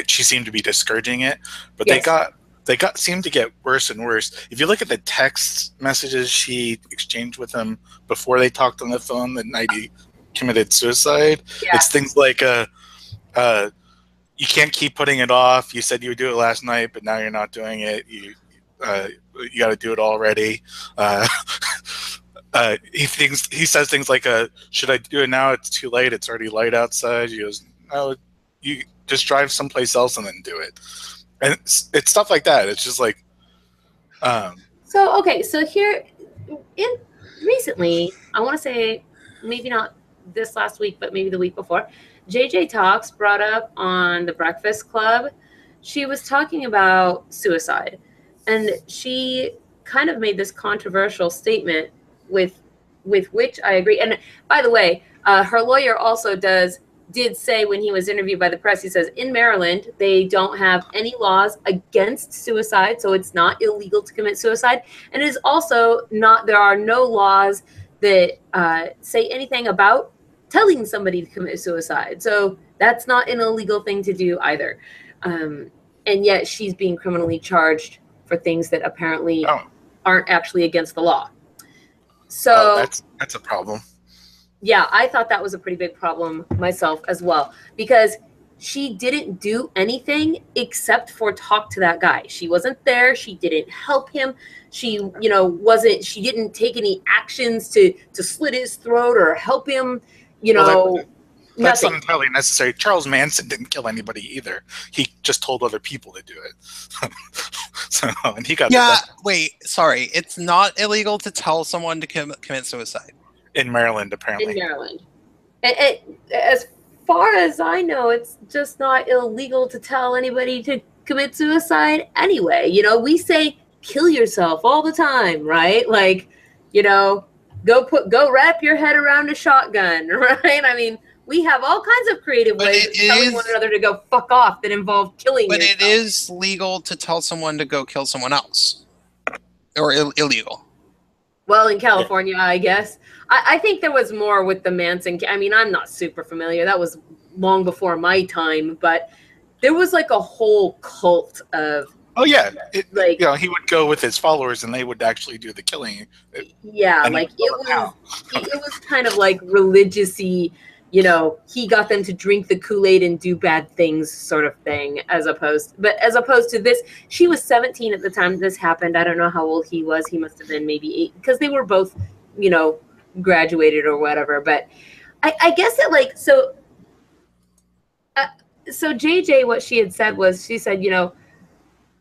D: she seemed to be discouraging it, but
A: yes.
D: they seemed to get worse and worse. If you look at the text messages she exchanged with him before they talked on the phone the night he committed suicide,
A: Yeah.
D: It's things like you can't keep putting it off. You said you would do it last night, but now you're not doing it. You got to do it already. He says things like, should I do it now? It's too late. It's already light outside. He goes, no, you just drive someplace else and then do it. And it's stuff like that. It's just like,
A: So here, recently, I want to say maybe not this last week, but maybe the week before, JJ Talks brought up on the Breakfast Club. She was talking about suicide, and she kind of made this controversial statement with which I agree. And by the way, her lawyer also did say when he was interviewed by the press, he says in Maryland, they don't have any laws against suicide. So it's not illegal to commit suicide. And it is also there are no laws that say anything about telling somebody to commit suicide. So that's not an illegal thing to do either. And yet she's being criminally charged for things that apparently aren't actually against the law. So
D: that's a problem.
A: Yeah, I thought that was a pretty big problem myself as well, because she didn't do anything except for talk to that guy. She wasn't there. She didn't help him. She, she didn't take any actions to slit his throat or help him,
D: That's
A: nothing.
D: not entirely necessary. Charles Manson didn't kill anybody either. He just told other people to do it. And he got
B: wait, sorry. It's not illegal to tell someone to commit suicide.
D: In Maryland, apparently.
A: In Maryland. As far as I know, it's just not illegal to tell anybody to commit suicide anyway. We say kill yourself all the time, right? Like, go wrap your head around a shotgun, right? I mean, we have all kinds of creative ways of telling one another to go fuck off that involve killing yourself.
B: But it is legal to tell someone to go kill someone else. Or illegal.
A: Well, in California, I guess. I think there was more with the Manson. I mean, I'm not super familiar. That was long before my time, but there was like a whole cult of.
D: Oh yeah, he would go with his followers, and they would actually do the killing.
A: Yeah, like it was kind of like religious-y. He got them to drink the Kool-Aid and do bad things, sort of thing. As opposed to this, she was 17 at the time this happened. I don't know how old he was. He must have been maybe 8, because they were both, graduated or whatever. But I guess that so JJ, what she had said was, she said,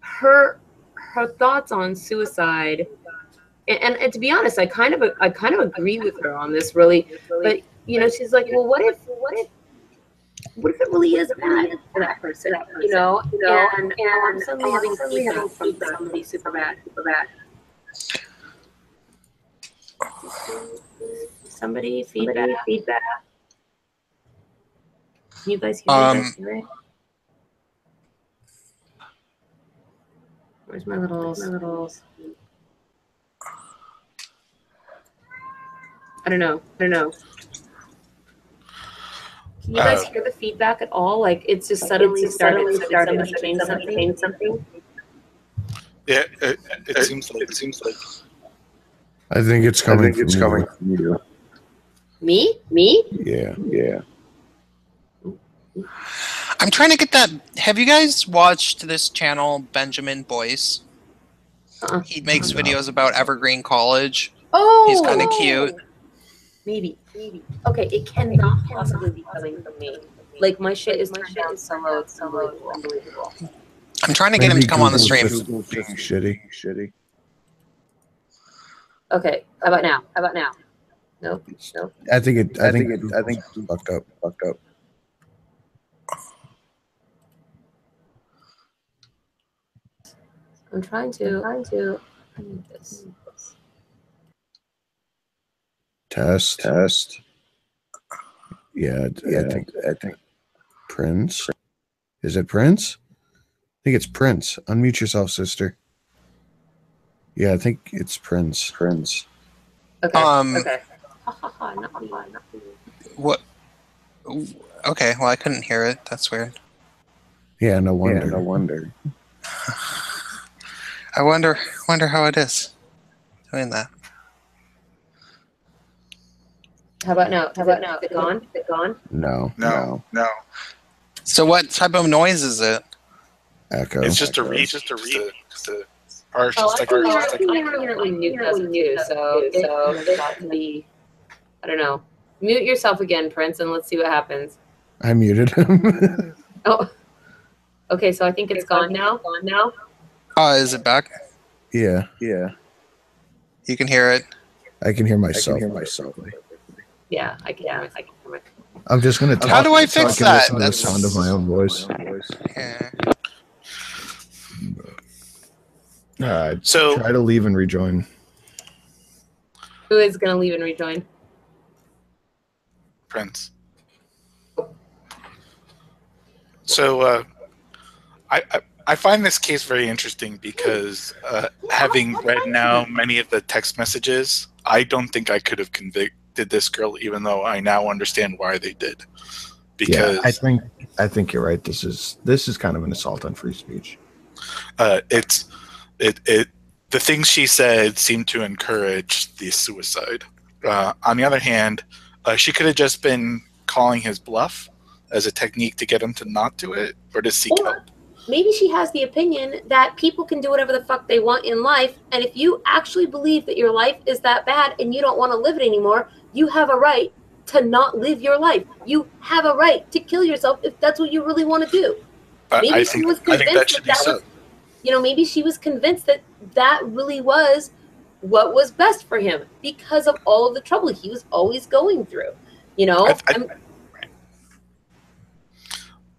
A: her thoughts on suicide, and to be honest, I kind of agree with her on this, really. But she's like, well, what if it really is bad for that person, and suddenly having feedback from somebody super bad. Somebody feedback. Can you guys hear me? Where's my little? I don't know. Can you guys hear the feedback at all? Like, it's just suddenly started saying something.
D: Yeah, it seems like.
C: I think it's coming from you.
A: Me?
C: Yeah.
B: I'm trying to get that. Have you guys watched this channel, Benjamin Boyce? He makes videos about Evergreen College.
A: Oh,
B: he's kind of cute.
A: Maybe. Okay, it cannot possibly be coming from me. Like, my shit is turned down so low, it's unbelievable.
B: I'm trying to get him to come on the stream.
C: Google's being shitty.
A: Okay, how about now? Nope.
C: I think it's fucked up.
A: I'm trying to. I need this.
C: Test. Yeah, I think Prince. Is it Prince? I think it's Prince. Unmute yourself, sister. Yeah, I think it's Prince.
A: Okay.
B: Okay.
A: Not me.
B: What? Okay, well, I couldn't hear it. That's weird.
C: Yeah, no wonder.
B: I wonder how it is doing that.
A: How about now? Is it gone?
C: No.
B: So what type of noise is it?
C: Echo.
D: It's just a read. Harsh.
A: I can hear it when Newt does it too. So that can be. I don't know. Mute yourself again, Prince, and let's see what happens.
C: I muted him.
A: Oh. Okay, so I think it's gone now.
B: Is it back?
C: Yeah.
B: You can hear it.
C: I can hear myself.
A: Yeah, I can hear myself.
C: I'm just gonna talk.
B: How do I
C: so
B: fix
C: can
B: that?
C: listen to the sound of my own voice.
B: Yeah.
D: So
C: Try to leave and rejoin.
A: Who is going to leave and rejoin?
D: Prince. So I find this case very interesting because having read now many of the text messages, I don't think I could have convicted this girl, even though I now understand why they did. Because
C: yeah, I think you're right. This is kind of an assault on free speech.
D: The things she said seemed to encourage the suicide. On the other hand, she could have just been calling his bluff as a technique to get him to not do it or to seek help.
A: Maybe she has the opinion that people can do whatever the fuck they want in life, and if you actually believe that your life is that bad and you don't want to live it anymore, you have a right to not live your life. You have a right to kill yourself if that's what you really want to do. Maybe
D: I think that should be so.
A: Maybe she was convinced that that really was what was best for him because of all of the trouble he was always going through.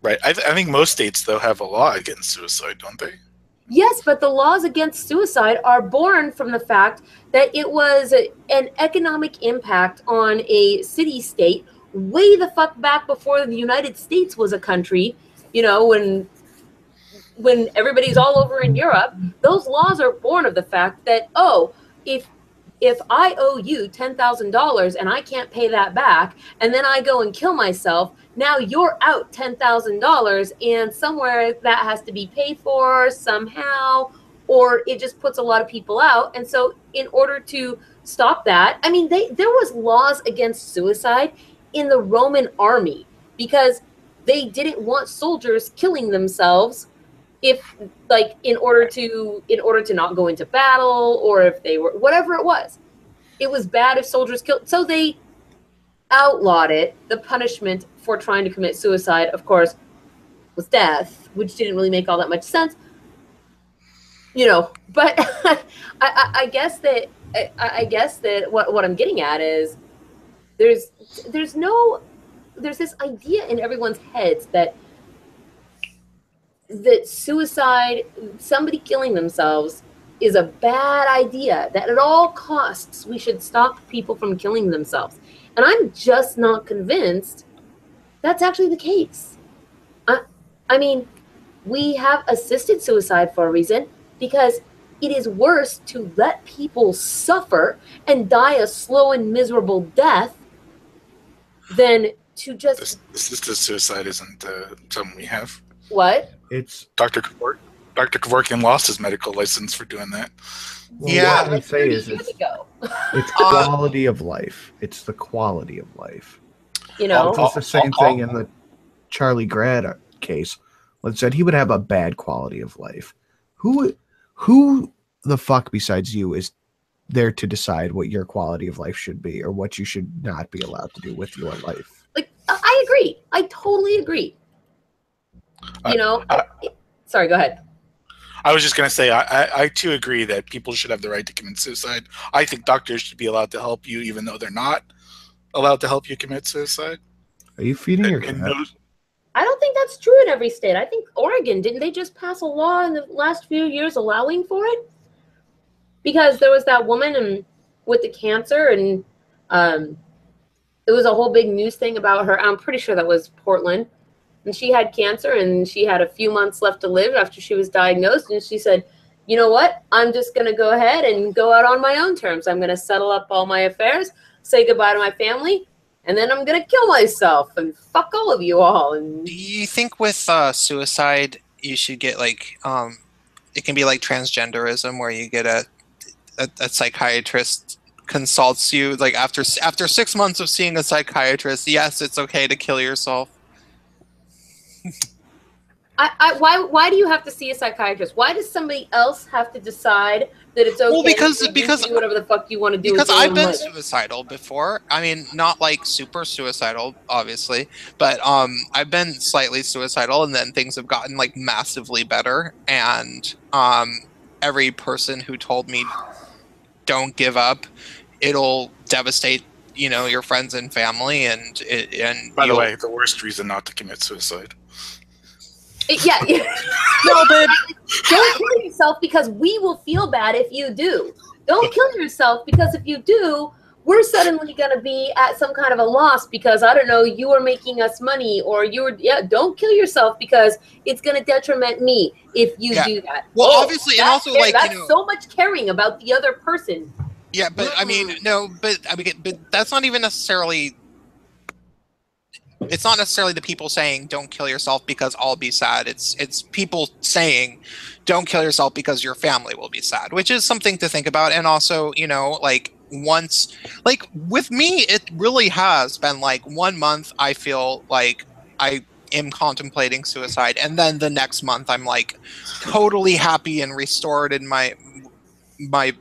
D: Right. I think most states, though, have a law against suicide, don't they?
A: Yes, but the laws against suicide are born from the fact that it was an economic impact on a city-state way the fuck back before the United States was a country, when everybody's all over in Europe. Those laws are born of the fact that, if I owe you $10,000 and I can't pay that back, and then I go and kill myself, now you're out $10,000, and somewhere that has to be paid for somehow, or it just puts a lot of people out. And so in order to stop that, there was laws against suicide in the Roman army because they didn't want soldiers killing themselves in order to not go into battle, or if they were, whatever it was bad if soldiers killed. So they outlawed it. The punishment for trying to commit suicide, of course, was death, which didn't really make all that much sense. But I guess that what I'm getting at is there's this idea in everyone's heads that suicide, somebody killing themselves, is a bad idea, that at all costs we should stop people from killing themselves. And I'm just not convinced that's actually the case. We have assisted suicide for a reason, because it is worse to let people suffer and die a slow and miserable death than to just...
D: Assisted suicide isn't something we have.
A: What?
C: It's
D: Dr. Kevorkian lost his medical license for doing that.
C: Well,
B: Yeah.
C: what I say is it's quality of life. It's the quality of life. It's the same thing in the Charlie Grad case. Let's said he would have a bad quality of life. Who the fuck besides you is
E: there to decide what your quality of life should be or what you should not be allowed to do with your life.
A: Like, I agree. I totally agree. You know, sorry, go ahead.
D: I was just going to say, I too agree that people should have the right to commit suicide. I think doctors should be allowed to help you, even though they're not allowed to help you commit suicide.
E: Are you feeding your cat?
A: I don't think that's true in every state. I think Oregon, didn't they just pass a law in the last few years allowing for it? Because there was that woman with the cancer, and it was a whole big news thing about her. I'm pretty sure that was Portland. And she had cancer, and she had a few months left to live after she was diagnosed. And she said, you know what? I'm just going to go ahead and go out on my own terms. I'm going to settle up all my affairs, say goodbye to my family, and then I'm going to kill myself and fuck all of you all. And
B: do you think with suicide, you should get like, it can be like transgenderism, where you get a psychiatrist consults you, like after 6 months of seeing a psychiatrist, yes, it's okay to kill yourself.
A: Why do you have to see a psychiatrist? Why does somebody else have to decide that it's okay?
B: Well, because
A: to do whatever the fuck you want to do.
B: Because I've been suicidal before. I mean, not like super suicidal, obviously, but I've been slightly suicidal, and then things have gotten like massively better. And every person who told me don't give up, it'll devastate, you know, your friends and family, and
D: by the way, the worst reason not to commit suicide.
A: Yeah. No, but don't kill yourself, because we will feel bad if you do. Don't kill yourself, because if you do, we're suddenly going to be at some kind of a loss because, I don't know, you are making us money, or don't kill yourself, because it's going to detriment me if you do that.
B: Well, obviously, and also
A: that's so much caring about the other person.
B: Yeah, but I mean, but that's not even necessarily. It's not necessarily the people saying don't kill yourself because I'll be sad. It's people saying don't kill yourself because your family will be sad, which is something to think about. And also, you know, like once, like with me, it really has been like 1 month I feel like I am contemplating suicide, and then the next month I'm like totally happy and restored in my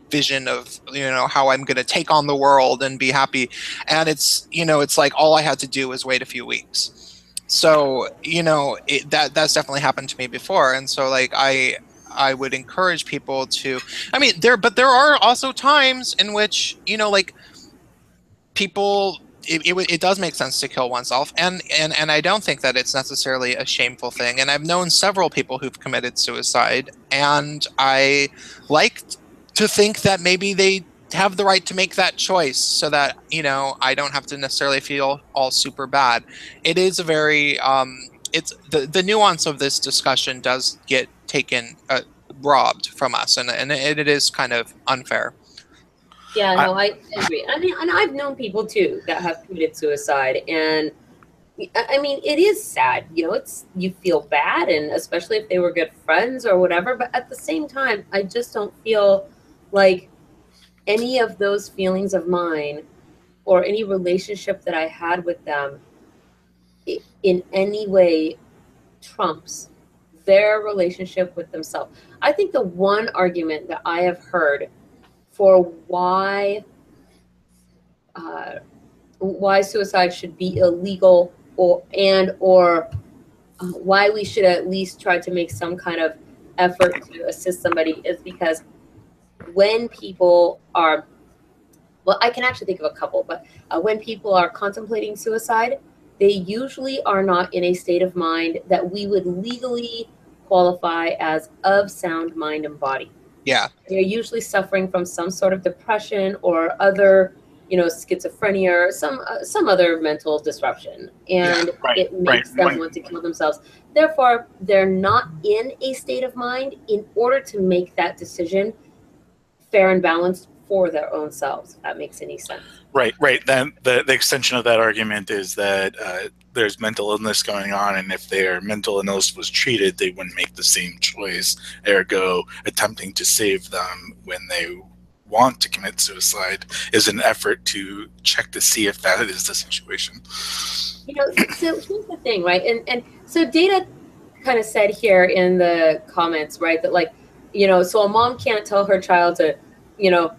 B: vision of, you know, how I'm going to take on the world and be happy. And it's, you know, it's like all I had to do was wait a few weeks. So, you know, that's definitely happened to me before. And so like, I would encourage people to, I mean, there are also times in which, you know, like people, it does make sense to kill oneself, and I don't think that it's necessarily a shameful thing. And I've known several people who've committed suicide, and I liked to think that maybe they have the right to make that choice, so that, you know, I don't have to necessarily feel all super bad. It is a very it's the nuance of this discussion does get taken robbed from us, and it is kind of unfair.
A: Yeah, no, I agree. I mean, and I've known people too that have committed suicide, and I mean, it is sad. You know, you feel bad, and especially if they were good friends or whatever. But at the same time, I just don't feel like any of those feelings of mine or any relationship that I had with them in any way trumps their relationship with themselves. I think the one argument that I have heard for why suicide should be illegal, or why we should at least try to make some kind of effort to assist somebody, is because when people are, well, I can actually think of a couple, but when people are contemplating suicide, they usually are not in a state of mind that we would legally qualify as of sound mind and body.
B: Yeah.
A: They're usually suffering from some sort of depression or other, you know, schizophrenia or some other mental disruption, and it makes them want to kill themselves. Therefore, they're not in a state of mind in order to make that decision fair and balanced for their own selves, if that makes any sense.
D: Right. Then the extension of that argument is that there's mental illness going on, and if their mental illness was treated, they wouldn't make the same choice, ergo attempting to save them when they want to commit suicide is an effort to check to see if that is the situation.
A: You know, so here's the thing, right? And so Data kind of said here in the comments, right, that like, you know, so a mom can't tell her child to, you know,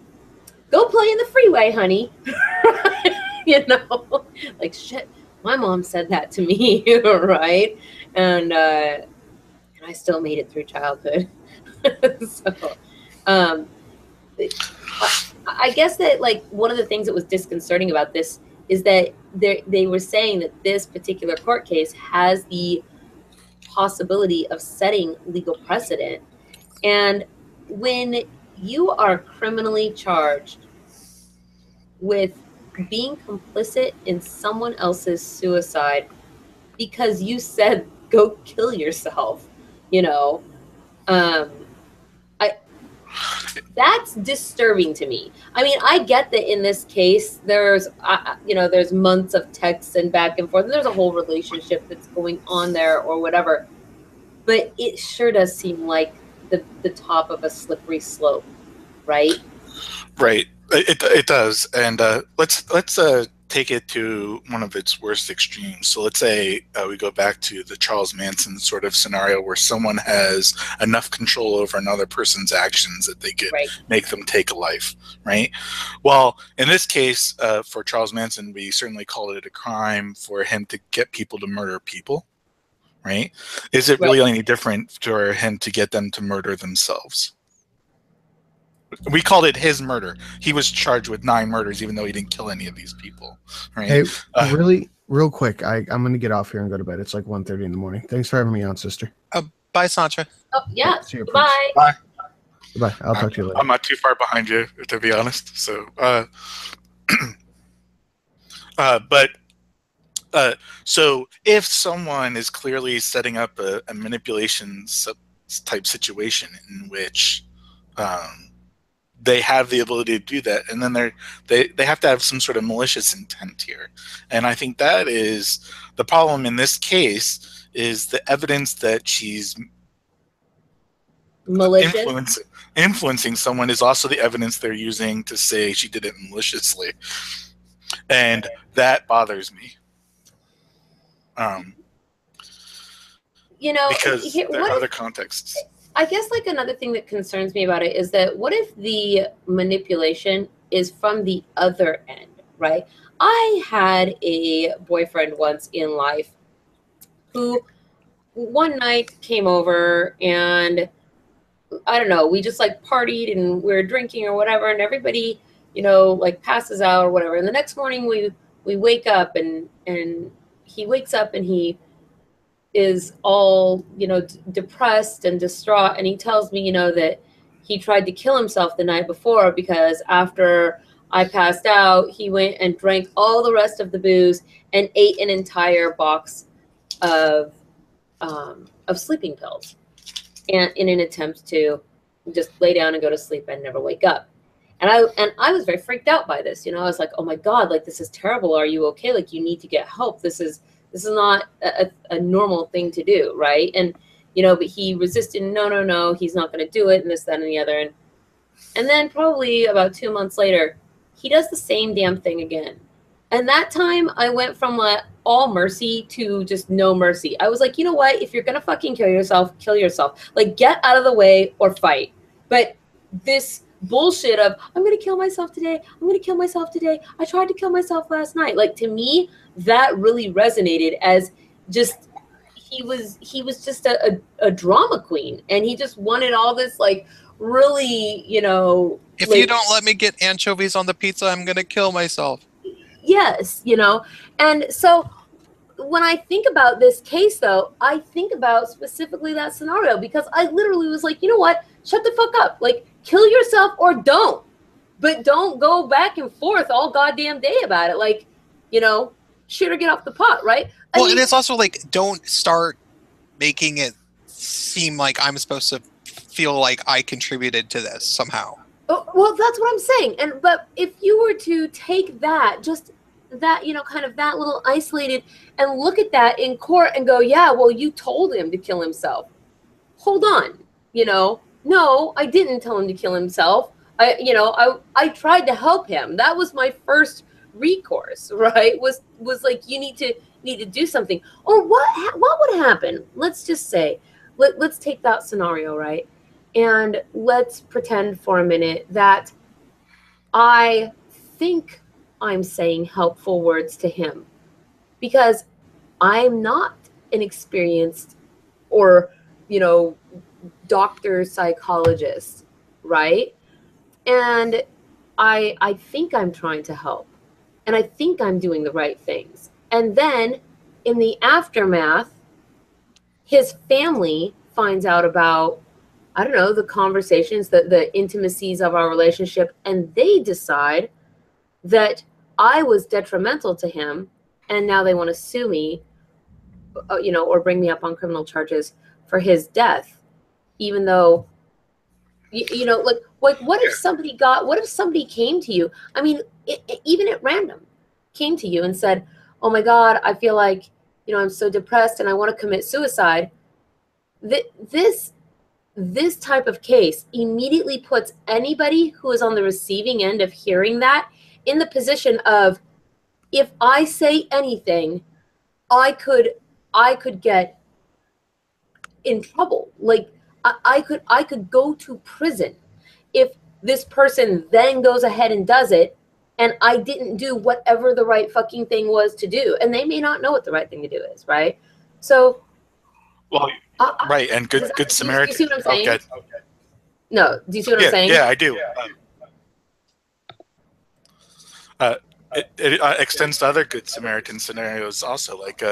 A: go play in the freeway, honey. You know, like shit. My mom said that to me, right? And I still made it through childhood. So, um, I guess that like one of the things that was disconcerting about this is that they were saying that this particular court case has the possibility of setting legal precedent. And when you are criminally charged with being complicit in someone else's suicide because you said go kill yourself, you know, um, that's disturbing to me. I mean, I get that in this case, there's, there's months of texts and back and forth, and there's a whole relationship that's going on there or whatever. But it sure does seem like the top of a slippery slope, right?
D: Right. It does. And let's take it to one of its worst extremes. So let's say we go back to the Charles Manson sort of scenario where someone has enough control over another person's actions that they could make them take a life, right? Well, in this case, for Charles Manson, we certainly call it a crime for him to get people to murder people, right? Is it really any different for him to get them to murder themselves? We called it his murder. He was charged with 9 murders, even though he didn't kill any of these people. Right?
E: Hey, really, real quick, I'm going to get off here and go to bed. It's like 1:30 in the morning. Thanks for having me on, sister.
B: Bye, Sinatra.
A: Oh, yeah.
E: See you,
A: Bye.
D: Bye.
E: Bye. I'll talk to you later.
D: I'm not too far behind you, to be honest. So, so if someone is clearly setting up a manipulation type situation in which they have the ability to do that, and then they have to have some sort of malicious intent here. And I think that is the problem in this case, is the evidence that she's
A: malicious
D: influencing someone is also the evidence they're using to say she did it maliciously. And that bothers me. Because there are other contexts.
A: I guess like another thing that concerns me about it is that what if the manipulation is from the other end, right? I had a boyfriend once in life who one night came over and I don't know, we just like partied and we were drinking or whatever, and everybody, like passes out or whatever. And the next morning we wake up and he wakes up and he is all, depressed and distraught. And he tells me, that he tried to kill himself the night before because after I passed out, he went and drank all the rest of the booze and ate an entire box of sleeping pills, and in an attempt to just lay down and go to sleep and never wake up. And I was very freaked out by this. I was like, oh my God, like this is terrible. Are you okay? Like you need to get help. This is not a normal thing to do, right? And but he resisted. No, he's not going to do it, and this, that, and the other. And then probably about 2 months later, he does the same damn thing again. And that time, I went from like all mercy to just no mercy. I was like, you know what? If you're gonna fucking kill yourself, kill yourself. Like, get out of the way or fight. But this bullshit of I'm gonna kill myself today. I'm gonna kill myself today. I tried to kill myself last night. Like, to me, that really resonated as just he was just a drama queen, and he just wanted all this like really,
B: if like, you don't let me get anchovies on the pizza, I'm gonna kill myself.
A: Yes, and so when I think about this case, though, I think about specifically that scenario because I literally was like, you know what? Shut the fuck up. Like, kill yourself or don't. But don't go back and forth all goddamn day about it. Like, shoot or get off the pot, right?
B: Well, and it's also like, don't start making it seem like I'm supposed to feel like I contributed to this somehow.
A: Well, that's what I'm saying. But if you were to take that, just that, kind of that little isolated and look at that in court and go, yeah, well, you told him to kill himself. Hold on. No, I didn't tell him to kill himself. I tried to help him. That was my first recourse, right? Was like, you need to do something. Or what would happen? Let's just say, let's take that scenario, right? And let's pretend for a minute that I think I'm saying helpful words to him because I'm not an experienced or, you know, doctor psychologist, right? And I think I'm trying to help. And I think I'm doing the right things. And then in the aftermath, his family finds out about, I don't know, the conversations, the intimacies of our relationship, and they decide that I was detrimental to him, and now they want to sue me, you know, or bring me up on criminal charges for his death, even though, you know, like what if somebody what if somebody came to you? I mean, even at random, came to you and said, "Oh my God, I feel like, you know, I'm so depressed and I want to commit suicide." This this type of case immediately puts anybody who is on the receiving end of hearing that in the position of, if I say anything, I could get in trouble. Like I could go to prison if this person then goes ahead and does it and I didn't do whatever the right fucking thing was to do. And they may not know what the right thing to do is, right? So
D: Well, right, and good Samaritan.
A: Do you see what I'm saying? Okay. No, do you see what I'm saying?
D: Yeah, I do. It extends to other Good Samaritan scenarios also. Like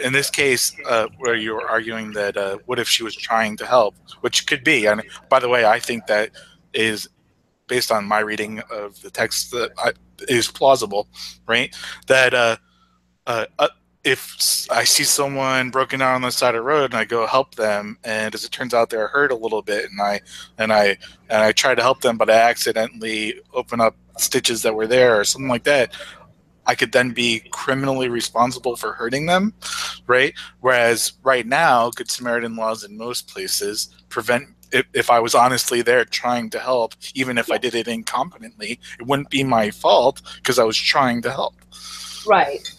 D: in this case, where you were arguing that what if she was trying to help, which could be. And by the way, I think that is based on my reading of the text that is plausible, right? That if I see someone broken down on the side of the road and I go help them, and as it turns out they're hurt a little bit, and I try to help them, but I accidentally open up stitches that were there or something like that, I could then be criminally responsible for hurting them, right? Whereas right now, Good Samaritan laws in most places prevent, if I was honestly there trying to help, even if I did it incompetently, it wouldn't be my fault because I was trying to help.
A: Right.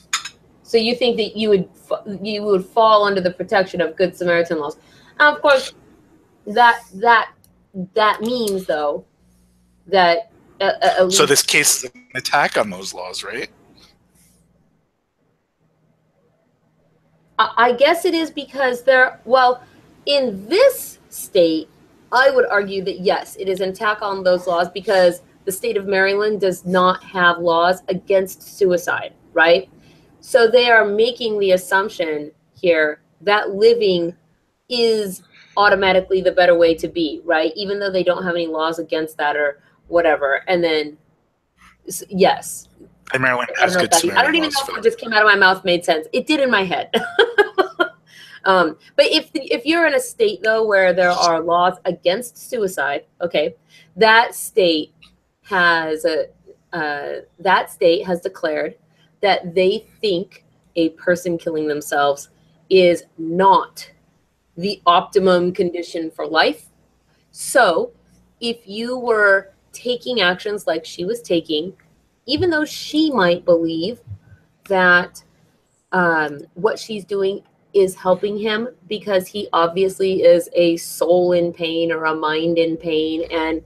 A: So you think that you would fall under the protection of Good Samaritan laws. And of course, that means though that
D: so this case is an attack on those laws, right?
A: I guess it is because in this state, I would argue that yes, it is an attack on those laws because the state of Maryland does not have laws against suicide, right? So they are making the assumption here that living is automatically the better way to be, right? Even though they don't have any laws against that or whatever. And then, yes.
D: And Maryland has Good Samaritan laws.
A: I don't even know if what just came out of my mouth made sense. It did in my head. But if you're in a state, though, where there are laws against suicide, okay, that state has declared that they think a person killing themselves is not the optimum condition for life. So if you were taking actions like she was taking, even though she might believe that what she's doing is helping him because he obviously is a soul in pain or a mind in pain, and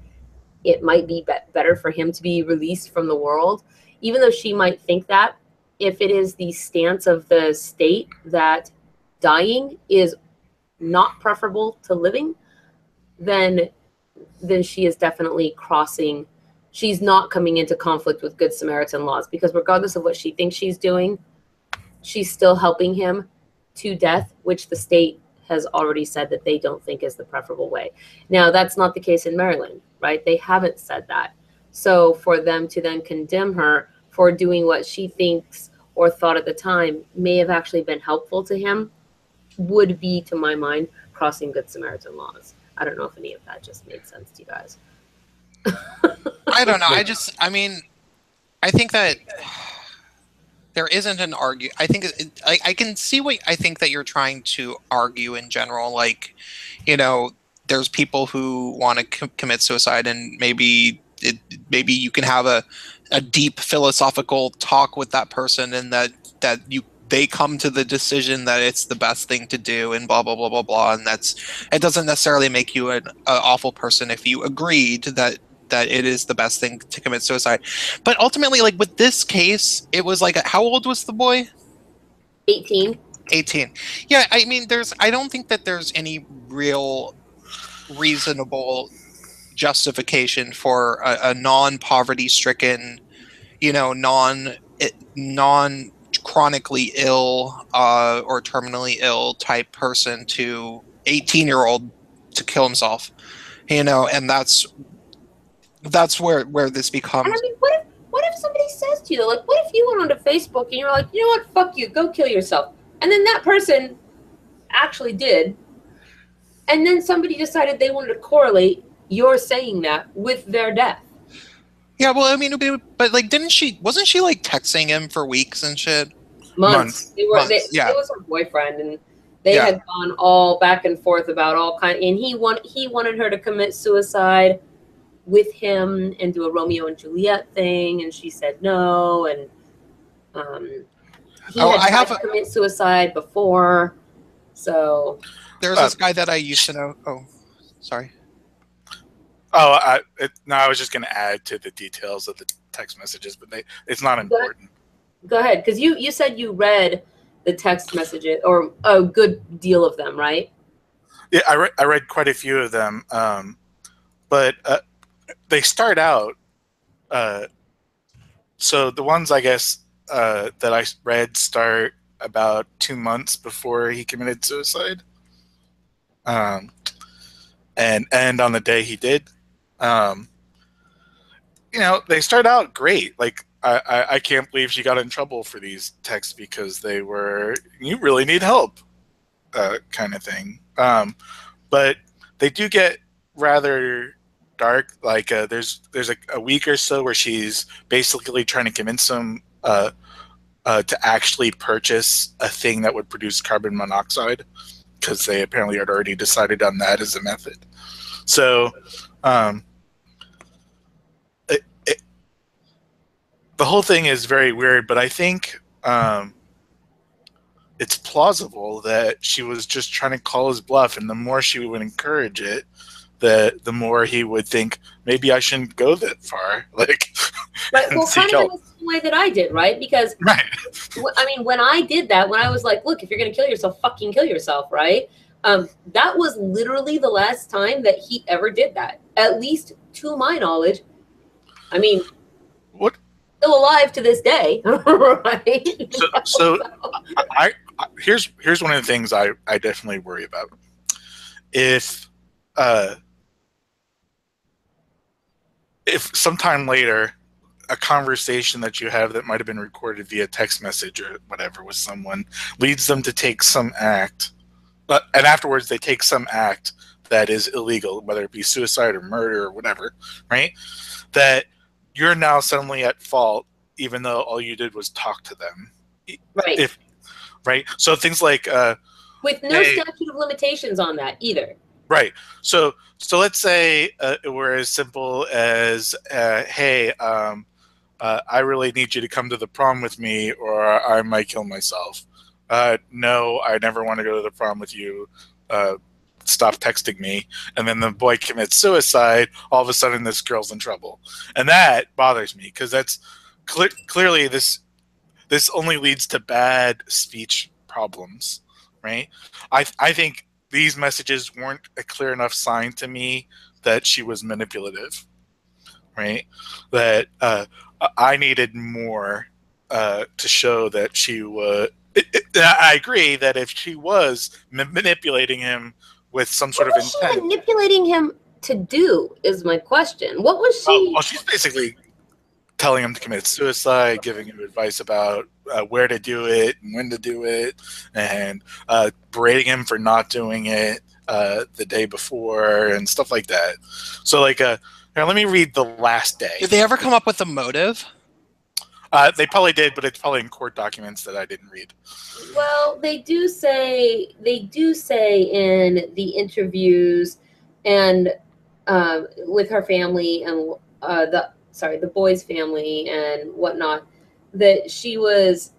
A: it might be better for him to be released from the world, even though she might think that, if it is the stance of the state that dying is not preferable to living, then she is definitely crossing. She's not coming into conflict with Good Samaritan laws, because regardless of what she thinks she's doing, she's still helping him to death, which the state has already said that they don't think is the preferable way. Now, that's not the case in Maryland, right? They haven't said that. So for them to then condemn her for doing what she thinks or thought at the time may have actually been helpful to him would be, to my mind, crossing Good Samaritan laws. I don't know if any of that just made sense to you guys.
B: I don't know. I think that there isn't an argue. I think I can see what I think that you're trying to argue in general. Like, you know, there's people who want to commit suicide, and maybe you can have a deep philosophical talk with that person, and that they come to the decision that it's the best thing to do, and blah blah blah blah blah. And it doesn't necessarily make you an awful person if you agreed that that it is the best thing to commit suicide. But ultimately, like with this case, it was like, how old was the boy?
A: 18.
B: 18. Yeah, I mean, I don't think that there's any real reasonable justification for a non-poverty stricken, non chronically ill or terminally ill type person to 18-year-old to kill himself, and that's where this
A: And I
B: becomes.
A: mean, what if somebody says to you, like, what if you went onto Facebook and you're like, you know what, fuck you, go kill yourself, and then that person actually did, and then somebody decided they wanted to correlate your saying that with their death.
B: Yeah, well, I mean, but like, wasn't she like texting him for weeks and shit?
A: Months.
B: Months, yeah.
A: It was her boyfriend, and they
B: Yeah.
A: had gone all back and forth about all kind. And he wanted her to commit suicide with him and do a Romeo and Juliet thing, and she said no. And he had tried to commit suicide before. So
B: there's this guy that I used to know. Oh, sorry.
D: I was just going to add to the details of the text messages, but it's not important.
A: Go ahead, because you said you read the text messages, or a good deal of them, right?
D: Yeah, I read quite a few of them, but they start out. So the ones I guess that I read start about 2 months before he committed suicide, and end on the day he did. They start out great. Like, I can't believe she got in trouble for these texts because they were, you really need help, kind of thing. But they do get rather dark. Like, there's a week or so where she's basically trying to convince him to actually purchase a thing that would produce carbon monoxide, because they apparently had already decided on that as a method. So the whole thing is very weird, but I think it's plausible that she was just trying to call his bluff, and the more she would encourage it, the more he would think, maybe I shouldn't go that far. Like,
A: right. Well, kind of in the same way that I did, right? Because
D: right.
A: I mean, when I did that, when I was like, look, if you're going to kill yourself, fucking kill yourself, right? That was literally the last time that he ever did that, at least to my knowledge. I mean,
D: what?
A: Still alive to this day, right?
D: So I here's one of the things I definitely worry about. If sometime later a conversation that you have that might have been recorded via text message or whatever with someone leads them to take some act, and afterwards they take some act that is illegal, whether it be suicide or murder or whatever, right? That you're now suddenly at fault, even though all you did was talk to them.
A: Right.
D: Right. So things like
A: with no statute of limitations on that either.
D: Right. So let's say it were as simple as, hey, I really need you to come to the prom with me, or I might kill myself. No, I never want to go to the prom with you. Stop texting me. And then the boy commits suicide. All of a sudden, this girl's in trouble, and that bothers me, because that's clearly this only leads to bad speech problems, right? I think these messages weren't a clear enough sign to me that she was manipulative, right? That I needed more to show that she was. I agree that if she was manipulating him with some sort of intent.
A: What was she manipulating him to do is my question. What was she?
D: Well, she's basically telling him to commit suicide, giving him advice about where to do it and when to do it, and berating him for not doing it the day before and stuff like that. So, like, here, let me read the last day.
B: Did they ever come up with a motive?
D: They probably did, but it's probably in court documents that I didn't read.
A: Well, they do say in the interviews and with her family and the boy's family and whatnot, that she was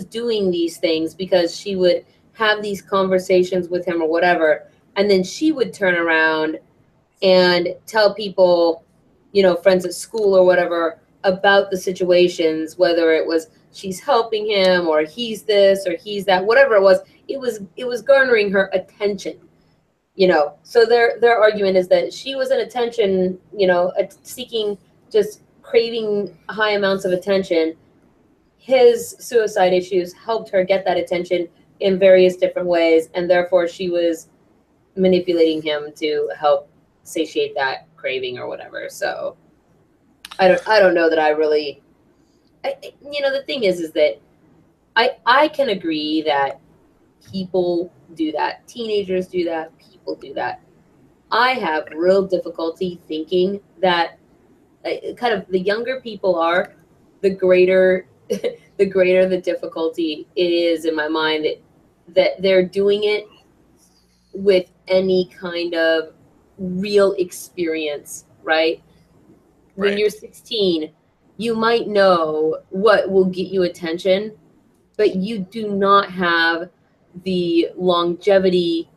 A: doing these things because she would have these conversations with him or whatever, and then she would turn around and tell people, you know, friends at school or whatever, about the situations, whether it was she's helping him or he's this or he's that, whatever it was garnering her attention, you know. So their argument is that she was an attention, you know, seeking, just craving high amounts of attention. His suicide issues helped her get that attention in various different ways, and therefore she was manipulating him to help satiate that craving or whatever. So I don't know that I really, you know, the thing is that I can agree that people do that, teenagers do that, people do that. I have real difficulty thinking that kind of the younger people are, the greater the greater the difficulty it is in my mind that they're doing it with any kind of real experience, right? When you're 16, you might know what will get you attention, but you do not have the longevity.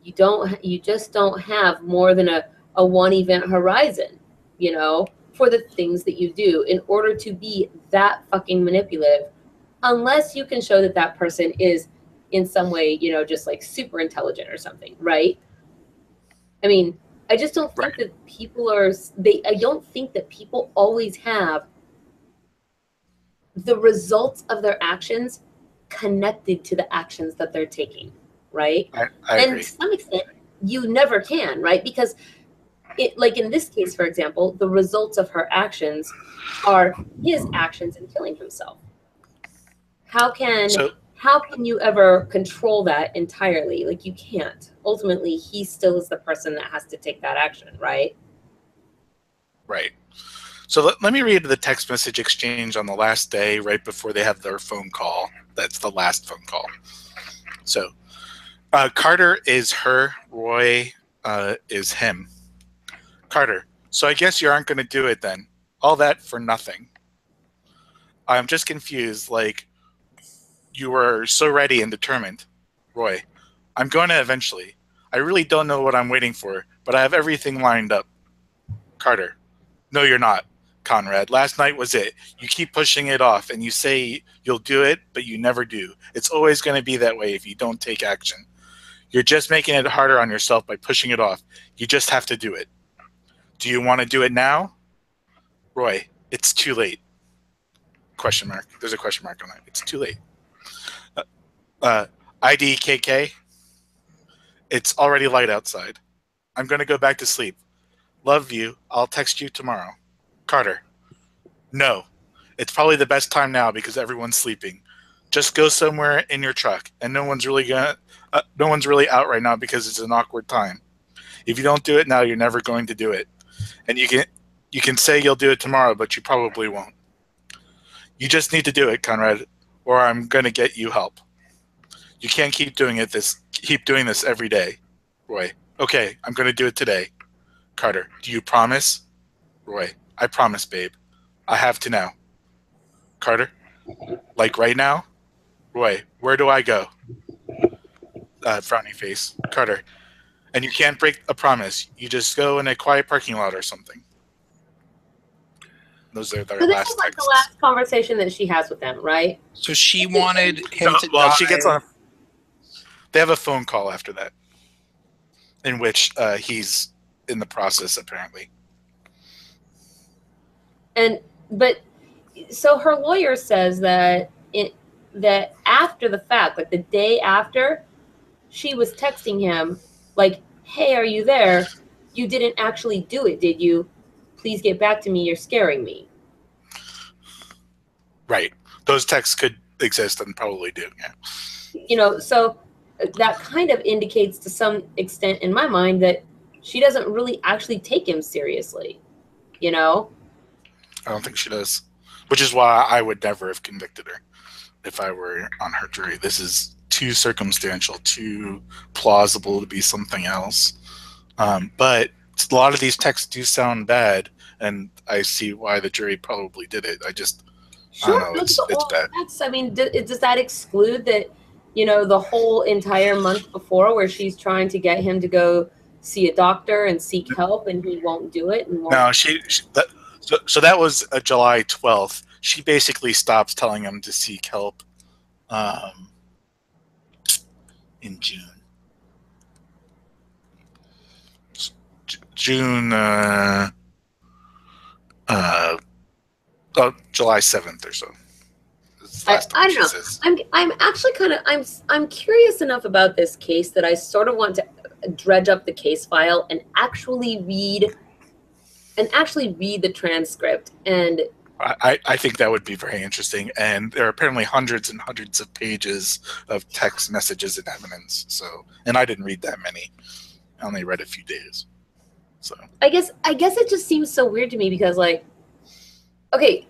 A: You just don't have more than a one event horizon, you know, for the things that you do in order to be that fucking manipulative, unless you can show that that person is in some way, you know, just like super intelligent or something, right? I mean, I just don't think that people I don't think that people always have the results of their actions connected to the actions that they're taking, right?
D: I
A: and
D: agree.
A: to some extent, you never can, right? Because it, like in this case, for example, the results of her actions are his actions in killing himself. How can you ever control that entirely? Like, you can't. Ultimately, he still is the person that has to take that action, right?
D: Right. So let me read the text message exchange on the last day, right before they have their phone call. That's the last phone call. So Carter is her, Roy is him. Carter, so I guess you aren't going to do it then. All that for nothing. I'm just confused, like, you were so ready and determined. Roy, I'm going to eventually. I really don't know what I'm waiting for, but I have everything lined up. Carter, no, you're not. Conrad, last night was it. You keep pushing it off, and you say you'll do it, but you never do. It's always going to be that way if you don't take action. You're just making it harder on yourself by pushing it off. You just have to do it. Do you want to do it now? Roy, it's too late. Question mark. There's a question mark on that. It's too late. IDKK, it's already light outside. I'm going to go back to sleep. Love you. I'll text you tomorrow. Carter, no. It's probably the best time now because everyone's sleeping. Just go somewhere in your truck, and no one's really out right now because it's an awkward time. If you don't do it now, you're never going to do it. And you can say you'll do it tomorrow, but you probably won't. You just need to do it, Conrad, or I'm going to get you help. You can't keep doing this every day. Roy, okay, I'm going to do it today. Carter, do you promise? Roy, I promise, babe. I have to now. Carter, like right now? Roy, where do I go? Frowny face. Carter, and you can't break a promise. You just go in a quiet parking lot or something. Those are their
A: So this
D: last
A: is like
D: texts.
A: the last conversation that she has with them, right?
B: So she wanted him to die.
D: She gets on. They have a phone call after that, in which he's in the process apparently.
A: But so her lawyer says that that after the fact, like the day after, she was texting him like, "Hey, are you there? You didn't actually do it, did you? Please get back to me. You're scaring me."
D: Right. Those texts could exist and probably do. Yeah.
A: You know, so that kind of indicates to some extent in my mind that she doesn't really actually take him seriously, you know?
D: I don't think she does, which is why I would never have convicted her if I were on her jury. This is too circumstantial, too plausible to be something else. But a lot of these texts do sound bad, and I see why the jury probably did it. I don't know, it's bad.
A: I mean, does that exclude that, you know, the whole entire month before where she's trying to get him to go see a doctor and seek help, and he won't do it? And won't...
D: No, so that was July 12th. She basically stops telling him to seek help in June. June, July 7th or so.
A: I don't know. I'm actually kind of I'm curious enough about this case that I sort of want to dredge up the case file and actually read the transcript. And
D: I think that would be very interesting. And there are apparently hundreds and hundreds of pages of text messages and evidence. So, and I didn't read that many. I only read a few days. So
A: I guess it just seems so weird to me because, like, okay,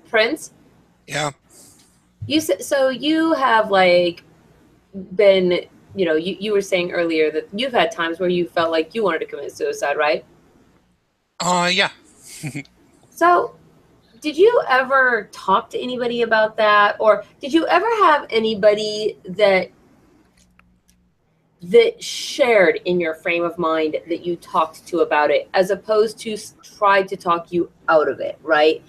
A: Prince.
B: Yeah.
A: You said so. You have like been, you were saying earlier that you've had times where you felt like you wanted to commit suicide, right?
B: Yeah.
A: So, did you ever talk to anybody about that, or did you ever have anybody that shared in your frame of mind that you talked to about it, as opposed to tried to talk you out of it, right?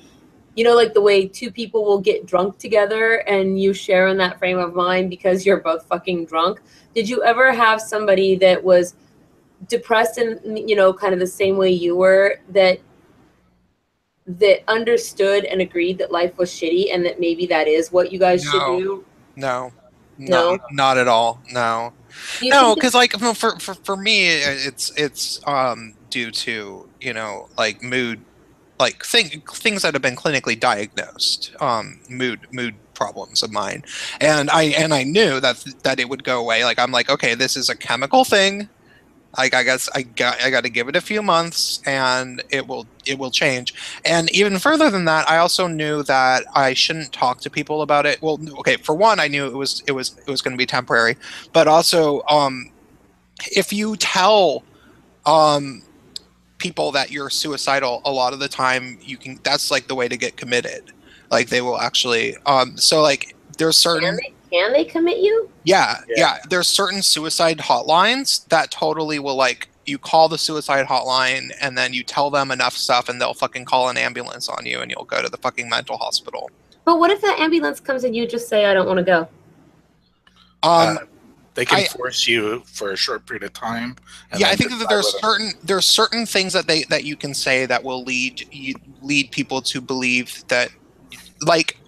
A: Like the way two people will get drunk together and you share in that frame of mind because you're both fucking drunk. Did you ever have somebody that was depressed and, kind of the same way you were, that understood and agreed that life was shitty and that maybe that is what you guys should do?
B: No, not at all. No, because like for me, it's due to like mood, like things that have been clinically diagnosed, mood problems of mine, and I knew that it would go away. Like I'm like, okay, this is a chemical thing. Like I guess I got to give it a few months and it will change. And even further than that, I also knew that I shouldn't talk to people about it. Well, okay, for one, I knew it was going to be temporary, but also if you tell people that you're suicidal, a lot of the time that's like the way to get committed. Like they will actually so like there's certain
A: Can they commit you?
B: Yeah. There's certain suicide hotlines that totally will, like, you call the suicide hotline and then you tell them enough stuff and they'll fucking call an ambulance on you and you'll go to the fucking mental hospital.
A: But what if that ambulance comes and you just say, I don't want to go?
D: They can force you for a short period of time.
B: Yeah, I think that there's certain things that you can say that will lead people to believe that, like,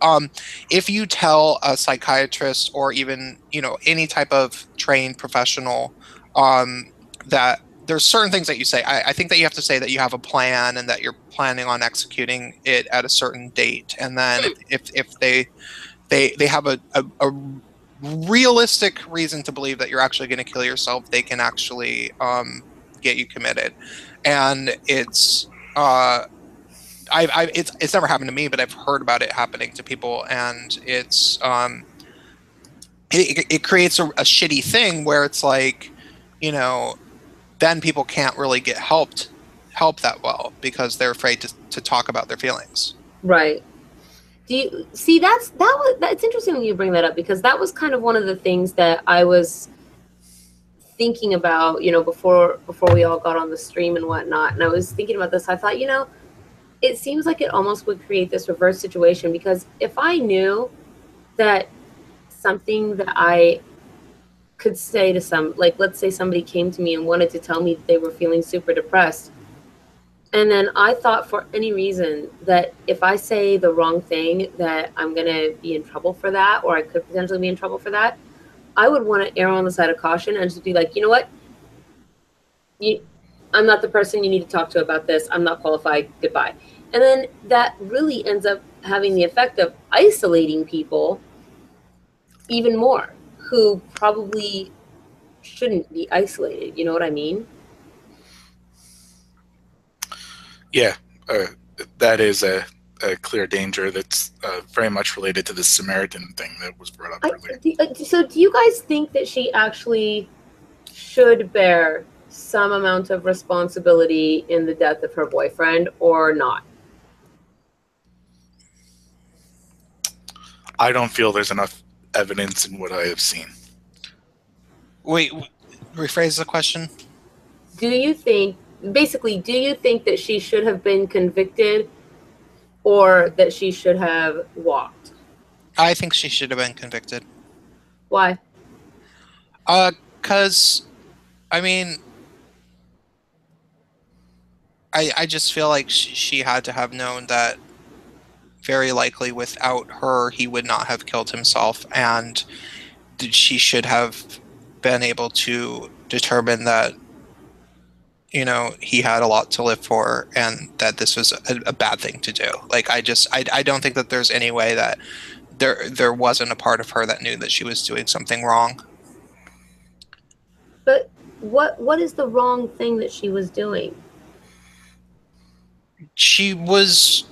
B: if you tell a psychiatrist or even any type of trained professional that there's certain things that you say, I think that you have to say that you have a plan and that you're planning on executing it at a certain date, and then if they have a realistic reason to believe that you're actually going to kill yourself, they can actually get you committed. And it's it's never happened to me, but I've heard about it happening to people, and it's it creates a shitty thing where it's like, then people can't really get help that well because they're afraid to talk about their feelings.
A: Right. Do you see that's interesting when you bring that up, because that was kind of one of the things that I was thinking about, before we all got on the stream and whatnot. And I was thinking about this. I thought, it seems like it almost would create this reverse situation, because if I knew that something that I could say to like, let's say somebody came to me and wanted to tell me that they were feeling super depressed, and then I thought for any reason that if I say the wrong thing that I'm going to be in trouble for that, or I could potentially be in trouble for that, I would want to err on the side of caution and just be like, you know what? I'm not the person you need to talk to about this. I'm not qualified. Goodbye. And then that really ends up having the effect of isolating people even more, who probably shouldn't be isolated. You know what I mean?
D: Yeah, that is a clear danger that's very much related to the Samaritan thing that was brought up earlier.
A: So do you guys think that she actually should bear some amount of responsibility in the death of her boyfriend, or not?
D: I don't feel there's enough evidence in what I have seen.
B: Wait, rephrase the question.
A: do you think that she should have been convicted or that she should have walked?
B: I think she should have been convicted.
A: Why?
B: Because, I mean, I just feel like she had to have known that very likely without her, he would not have killed himself, and she should have been able to determine that, you know, he had a lot to live for and that this was a bad thing to do. Like, I don't think that there's any way that there wasn't a part of her that knew that she was doing something wrong.
A: But what is the wrong thing that she was doing?
B: She was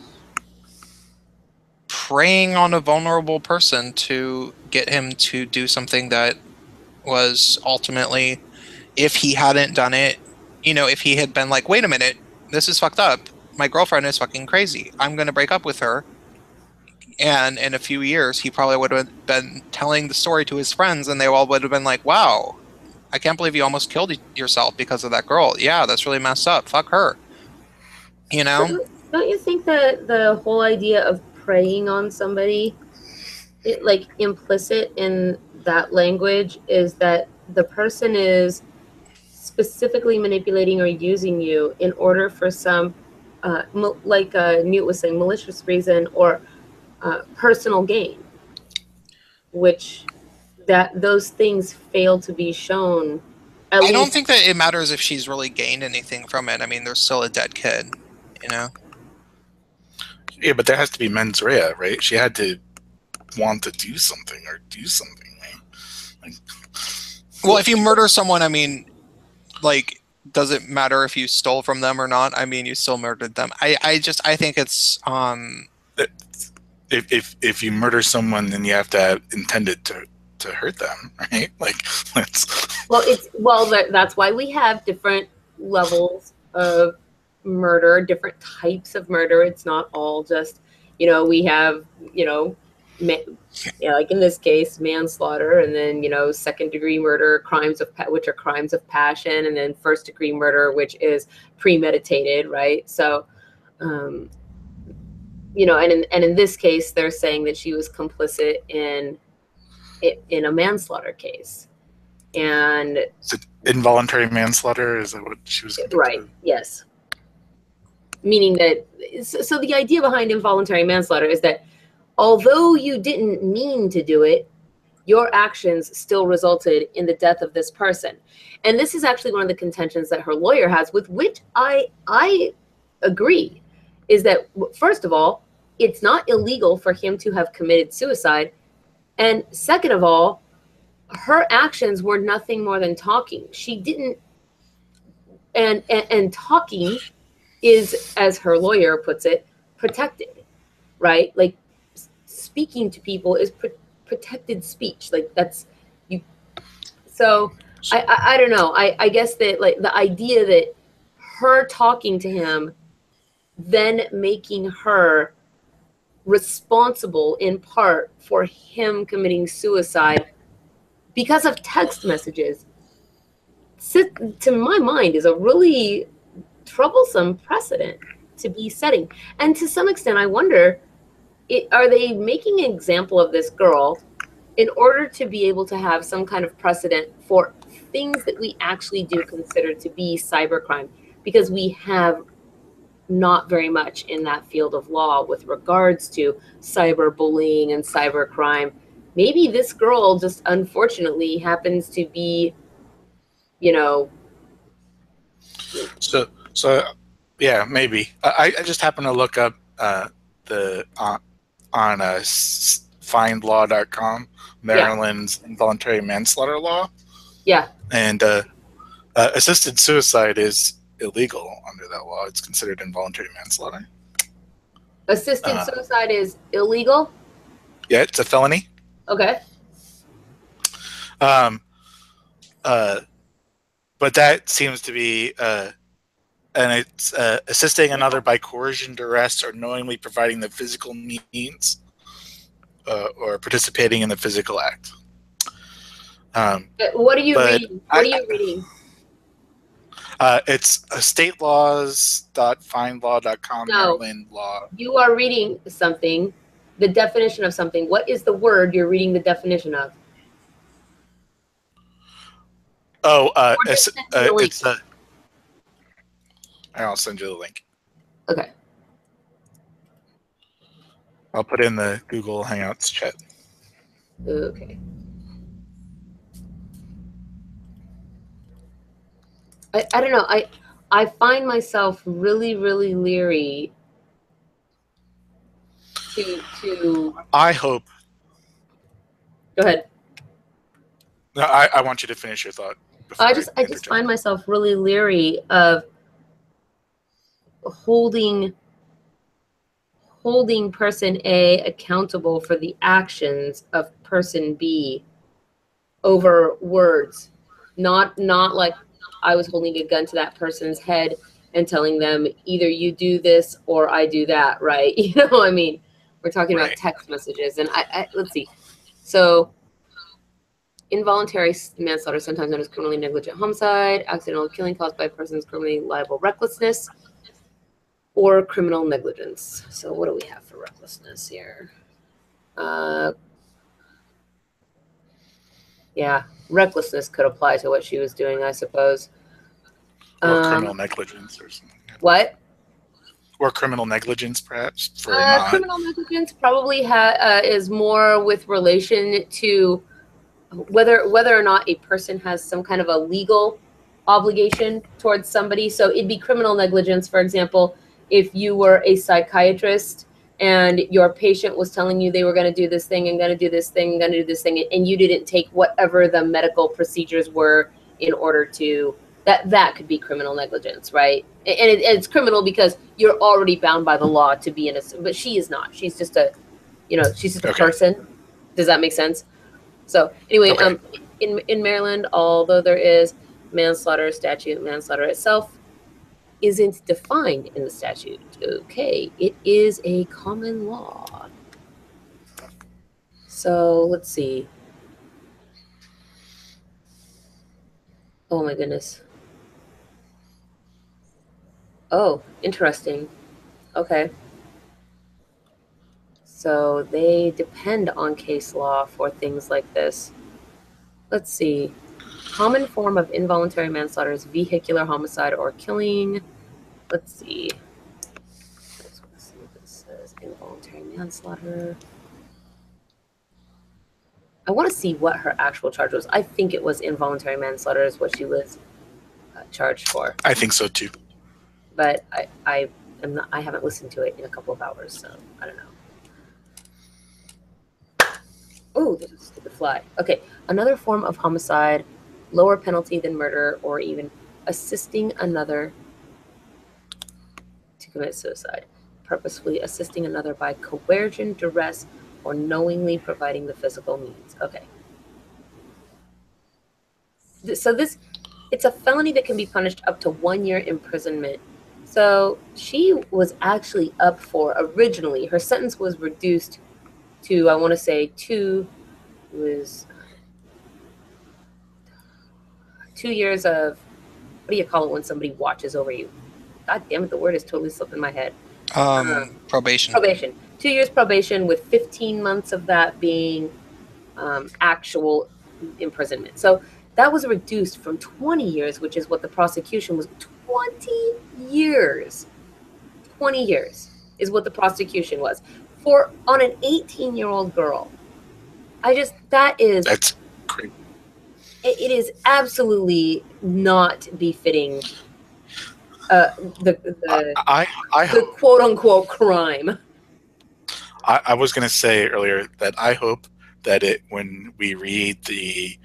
B: preying on a vulnerable person to get him to do something that was ultimately, if he hadn't done it, you know, if he had been like, wait a minute, this is fucked up. My girlfriend is fucking crazy. I'm going to break up with her. And in a few years, he probably would have been telling the story to his friends, and they all would have been like, wow, I can't believe you almost killed yourself because of that girl. Yeah, that's really messed up. Fuck her. You know?
A: Don't you think that the whole idea of preying on somebody, like implicit in that language, is that the person is specifically manipulating or using you in order for some, like Newt was saying, malicious reason or personal gain, which that those things fail to be shown.
B: I don't think that it matters if she's really gained anything from it. I mean, there's still a dead kid, you know?
D: Yeah, but there has to be mens rea, right? She had to want to do something, right? Like,
B: well, if you murder someone, I mean, like, does it matter if you stole from them or not? I mean, you still murdered them. I think it's
D: if you murder someone, then you have to have intended to hurt them, right? Like,
A: that's why we have different levels of murder, different types of murder. It's not all just, you know, we have, you know, like in this case, manslaughter, and then, you know, second degree murder, which are crimes of passion, and then first degree murder, which is premeditated, right? So, you know, and in this case, they're saying that she was complicit in a manslaughter case. And
D: involuntary manslaughter, is that what she was convicted
A: right
D: of?
A: Yes, meaning that, so the idea behind involuntary manslaughter is that although you didn't mean to do it, your actions still resulted in the death of this person. And this is actually one of the contentions that her lawyer has, with which I agree, is that, first of all, it's not illegal for him to have committed suicide. And second of all, her actions were nothing more than talking. She didn't, and talking is, as her lawyer puts it, protected, right? Like, speaking to people is protected speech. Like, that's you. So I don't know. I guess that, like, the idea that her talking to him, then making her responsible in part for him committing suicide because of text messages, to my mind, is a really troublesome precedent to be setting. And to some extent, I wonder, are they making an example of this girl in order to be able to have some kind of precedent for things that we actually do consider to be cybercrime? Because we have not very much in that field of law with regards to cyberbullying and cybercrime. Maybe this girl just unfortunately happens to be, you know.
D: So yeah, maybe. I just happened to look up the on findlaw.com, Maryland's involuntary manslaughter law.
A: Yeah.
D: And assisted suicide is illegal under that law. It's considered involuntary manslaughter.
A: Assisted suicide is illegal?
D: Yeah, it's a felony.
A: Okay.
D: But that seems to be, and it's assisting another by coercion, duress, or knowingly providing the physical means, or participating in the physical act.
A: What are you reading? What are you reading?
D: It's statelaws.findlaw.com,
A: No.
D: Maryland law.
A: You are reading something, the definition of something. What is the word you're reading the definition of?
D: Oh,
A: just send me the link.
D: it's I'll send you the link.
A: Okay.
D: I'll put it in the Google Hangouts chat.
A: Okay. I don't know. I find myself really, really leery to
D: I hope.
A: go ahead.
D: No, I want you to finish your thought.
A: I just find myself really leery of holding person A accountable for the actions of person B over words. Not like I was holding a gun to that person's head and telling them either you do this or I do that, right? You know, I mean, we're talking about text messages, and I let's see. So involuntary manslaughter, sometimes known as criminally negligent homicide, accidental killing caused by a person's criminally liable recklessness, or criminal negligence. So what do we have for recklessness here? Yeah, recklessness could apply to what she was doing, I suppose.
D: Or criminal negligence or something.
A: What?
D: Or criminal negligence, perhaps, for
A: criminal negligence probably is more with relation to whether or not a person has some kind of a legal obligation towards somebody. So it'd be criminal negligence, for example, if you were a psychiatrist and your patient was telling you they were going to do this thing and going to do this thing and going to do this thing, and you didn't take whatever the medical procedures were in order to, that could be criminal negligence, right? And it's criminal because you're already bound by the law to be innocent, but she is not. She's just a, she's just a person. Does that make sense? So anyway, in Maryland, although there is manslaughter statute, manslaughter itself isn't defined in the statute. Okay, it is a common law. So let's see. Oh my goodness. Oh, interesting. Okay. So they depend on case law for things like this. Let's see. Common form of involuntary manslaughter is vehicular homicide or killing. Let's see. Let's see what this says. Involuntary manslaughter. I want to see what her actual charge was. I think it was involuntary manslaughter is what she was charged for.
D: I think so too.
A: But I haven't listened to it in a couple of hours, so I don't know. Oh, there's a stupid fly. Okay, another form of homicide, lower penalty than murder, or even assisting another to commit suicide. Purposefully assisting another by coercion, duress, or knowingly providing the physical means. Okay. So it's a felony that can be punished up to 1 year imprisonment. So she was actually up for, originally, her sentence was reduced to, I want to say, 2 years of, what do you call it when somebody watches over you? God damn it, the word is totally slipping my head.
B: Probation.
A: Probation. 2 years probation with 15 months of that being actual imprisonment. So that was reduced from 20 years, which is what the prosecution was. 20 years. 20 years is what the prosecution was on an 18-year-old girl.
D: That's crazy.
A: It is absolutely not befitting the quote unquote crime.
D: I was going to say earlier that I hope that when we read the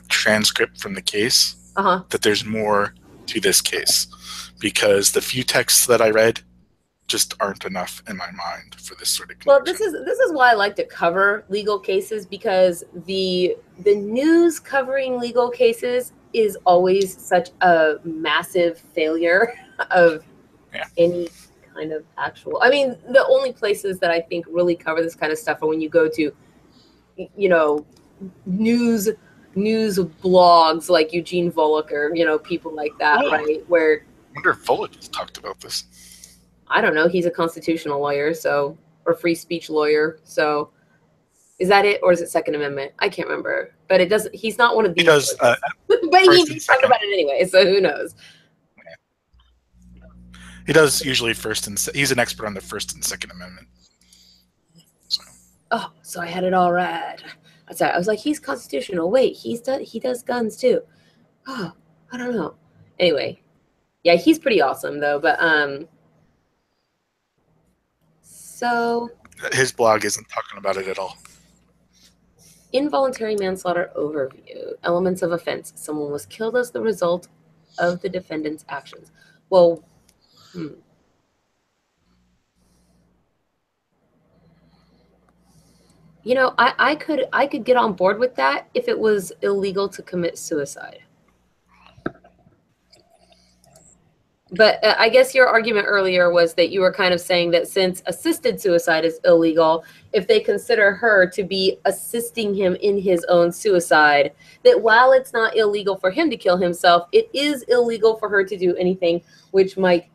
D: transcript from the case, that there's more to this case, because the few texts that I read just aren't enough in my mind for this sort of connection.
A: Well, this is why I like to cover legal cases, because the news covering legal cases is always such a massive failure of any kind of actual. I mean, the only places that I think really cover this kind of stuff are when you go to, news news blogs like Eugene Volokh or, you know, people like that,
D: Oh.
A: right? Where
D: I wonder if Volokh talked about this.
A: I don't know, he's a constitutional lawyer, so, or free speech lawyer, so is that it, or is it Second Amendment? I can't remember, but it doesn't. He's not one of these.
D: He does,
A: but he's talking about it anyway, so who knows?
D: He does usually first and he's an expert on the First and Second Amendment. So.
A: Oh, so I had it all right. Sorry, I was like, he's constitutional. Wait, he does guns too. Oh, I don't know. Anyway, yeah, he's pretty awesome though. But so
D: his blog isn't talking about it at all.
A: Involuntary manslaughter overview. Elements of offense. Someone was killed as the result of the defendant's actions. Well, you know, I could get on board with that if it was illegal to commit suicide. But I guess your argument earlier was that you were kind of saying that since assisted suicide is illegal, if they consider her to be assisting him in his own suicide, that while it's not illegal for him to kill himself, it is illegal for her to do anything which might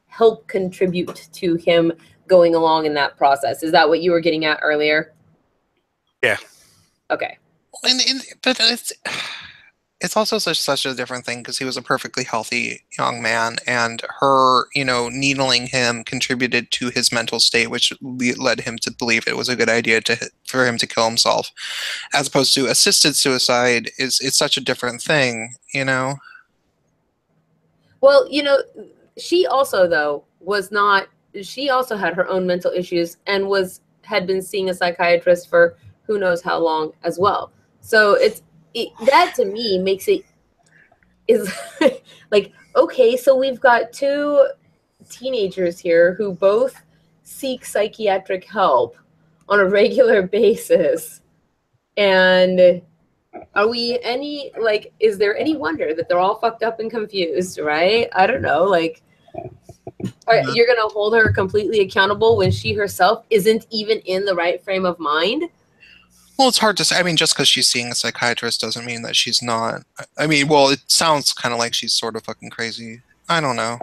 A: help contribute to him going along in that process. Is that what you were getting at earlier?
D: Yeah.
A: Okay.
B: But it's also such a different thing because he was a perfectly healthy young man, and her, you know, needling him contributed to his mental state, which led him to believe it was a good idea for him to kill himself, as opposed to assisted suicide is such a different thing, you know.
A: Well, you know, she also though was not. She also had her own mental issues and had been seeing a psychiatrist for who knows how long as well. So that to me makes it is like, okay, so we've got two teenagers here who both seek psychiatric help on a regular basis. And are we is there any wonder that they're all fucked up and confused, right? I don't know. Like, you're going to hold her completely accountable when she herself isn't even in the right frame of mind?
B: Well, it's hard to say. I mean, just because she's seeing a psychiatrist doesn't mean that she's not. I mean, well, it sounds kind of like she's sort of fucking crazy. I don't know.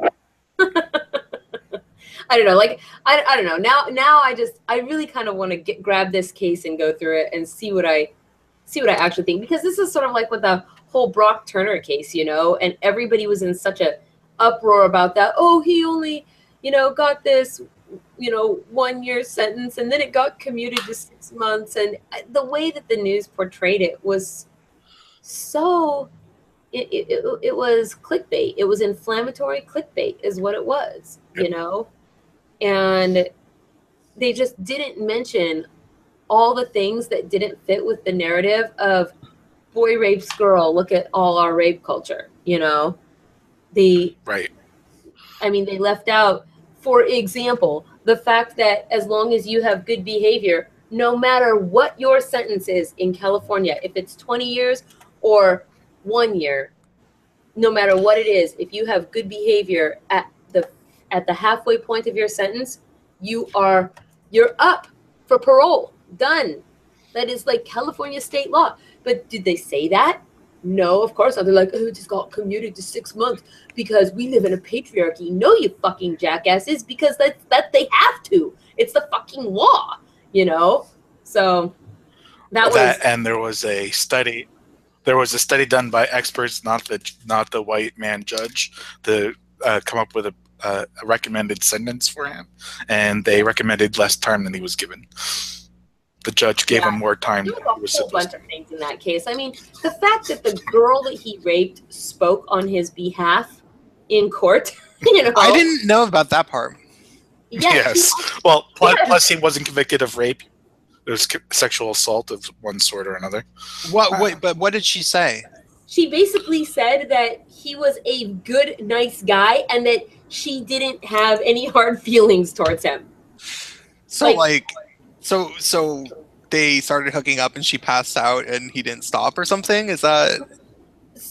A: I don't know. Like, I don't know. Now I really kind of want to grab this case and go through it and see what I actually think, because this is sort of like with the whole Brock Turner case, you know, and everybody was in such a uproar about that. Oh, he only, you know, got this, you know, 1-year sentence, and then it got commuted to 6 months. And the way that the news portrayed it was so, it was clickbait. It was inflammatory clickbait is what it was, you know? And they just didn't mention all the things that didn't fit with the narrative of boy rapes girl, look at all our rape culture, you know?
D: Right.
A: I mean, they left out, for example, the fact that as long as you have good behavior, no matter what your sentence is in California, if it's 20 years or 1 year, no matter what it is, if you have good behavior at the halfway point of your sentence, you're up for parole. Done. That is like California state law. But did they say that? No, of course not. They're like, oh, it just got commuted to 6 months because we live in a patriarchy. No, you fucking jackasses, because that they have to. It's the fucking law, you know? So
D: and there was a study. There was a study done by experts, not the white man judge, to come up with a recommended sentence for him, and they recommended less time than he was given. The judge gave him more time.
A: There was a whole bunch of things in that case. I mean, the fact that the girl that he raped spoke on his behalf in court, you know.
B: I didn't know about that part.
A: Yeah,
D: yes. Well, plus he wasn't convicted of rape. It was sexual assault of one sort or another.
B: But what did she say?
A: She basically said that he was a good, nice guy, and that she didn't have any hard feelings towards him.
B: So So they started hooking up and she passed out and he didn't stop or something? Is that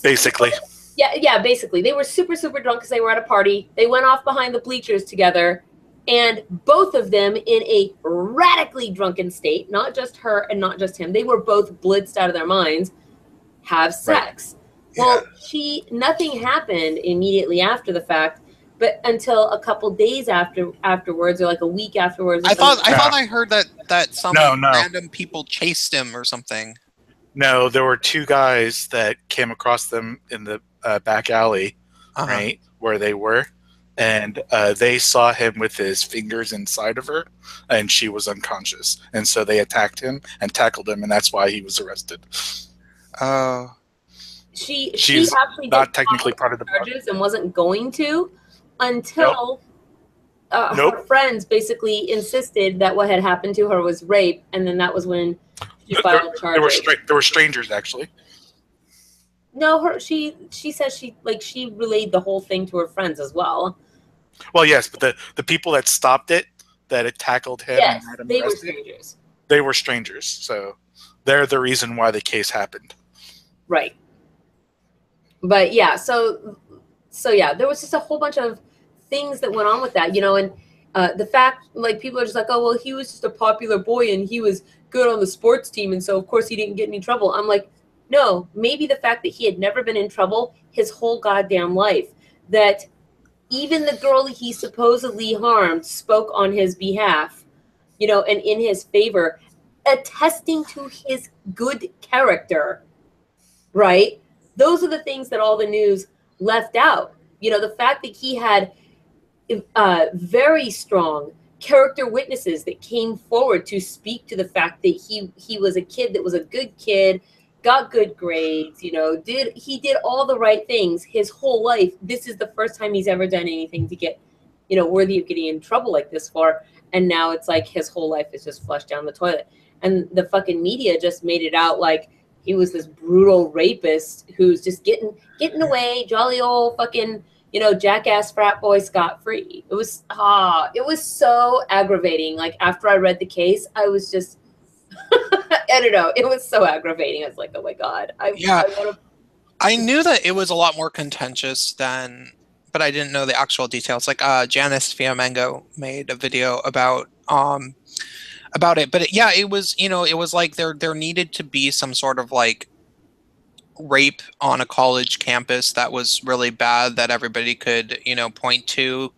D: basically?
A: Yeah, basically. They were super, super drunk because they were at a party. They went off behind the bleachers together, and both of them in a radically drunken state, not just her and not just him. They were both blitzed out of their minds. have sex.
B: Yeah.
A: Well, nothing happened immediately after the fact, but until a couple days afterwards, or like a week afterwards.
B: I thought I heard that some
D: No.
B: random people chased him or something.
D: No, there were two guys that came across them in the back alley, right, where they were. And they saw him with his fingers inside of her, and she was unconscious. And so they attacked him and tackled him, and that's why he was arrested.
B: Oh.
A: She's actually
D: not technically part of the
A: charges and wasn't going to until
D: Nope.
A: her friends basically insisted that what had happened to her was rape, and then that was when she filed charges.
D: There were strangers, actually.
A: No, she said she relayed the whole thing to her friends as well.
D: Well, yes, but the people that stopped it, that had tackled him,
A: yes,
D: and had him
A: they
D: arrested,
A: were strangers.
D: They were strangers, so they're the reason why the case happened.
A: Right. But yeah, so yeah, there was just a whole bunch of things that went on with that, and the fact, like, people are just like, oh, well, he was just a popular boy and he was good on the sports team, and so of course he didn't get any trouble. I'm like, no, maybe the fact that he had never been in trouble his whole goddamn life, that even the girl he supposedly harmed spoke on his behalf, and in his favor, attesting to his good character, right? Those are the things that all the news left out. The fact that he had very strong character witnesses that came forward to speak to the fact that he was a kid that was a good kid, got good grades, did all the right things his whole life. This is the first time he's ever done anything to get, worthy of getting in trouble like this for. And now it's like his whole life is just flushed down the toilet. And the fucking media just made it out like he was this brutal rapist who's just getting away, jolly old fucking, jackass frat boy scot-free. It was so aggravating. Like, after I read the case, I was just, I don't know. It was so aggravating. I was like, oh my God.
B: I knew that it was a lot more contentious but I didn't know the actual details. Like, Janice Fiamengo made a video about it. But it was, it was like there needed to be some sort of like rape on a college campus that was really bad that everybody could, point to,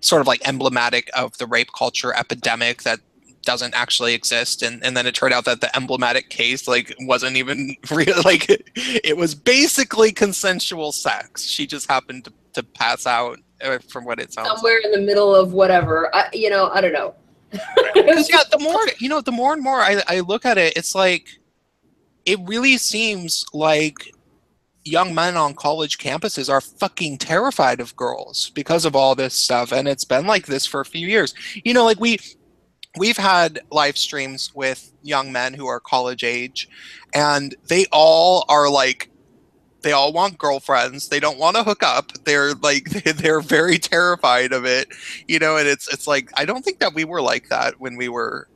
B: sort of like emblematic of the rape culture epidemic that doesn't actually exist. And then it turned out that the emblematic case like wasn't even real. Like, it was basically consensual sex. She just happened to pass out, from what it sounds
A: somewhere in the middle of whatever. I don't know.
B: Because the more and more I look at it, it's like, it really seems like young men on college campuses are fucking terrified of girls because of all this stuff, and it's been like this for a few years. Like, we've had live streams with young men who are college age, and they all want girlfriends. They don't want to hook up. They're like, they're very terrified of it, and it's like, I don't think that we were like that when we were,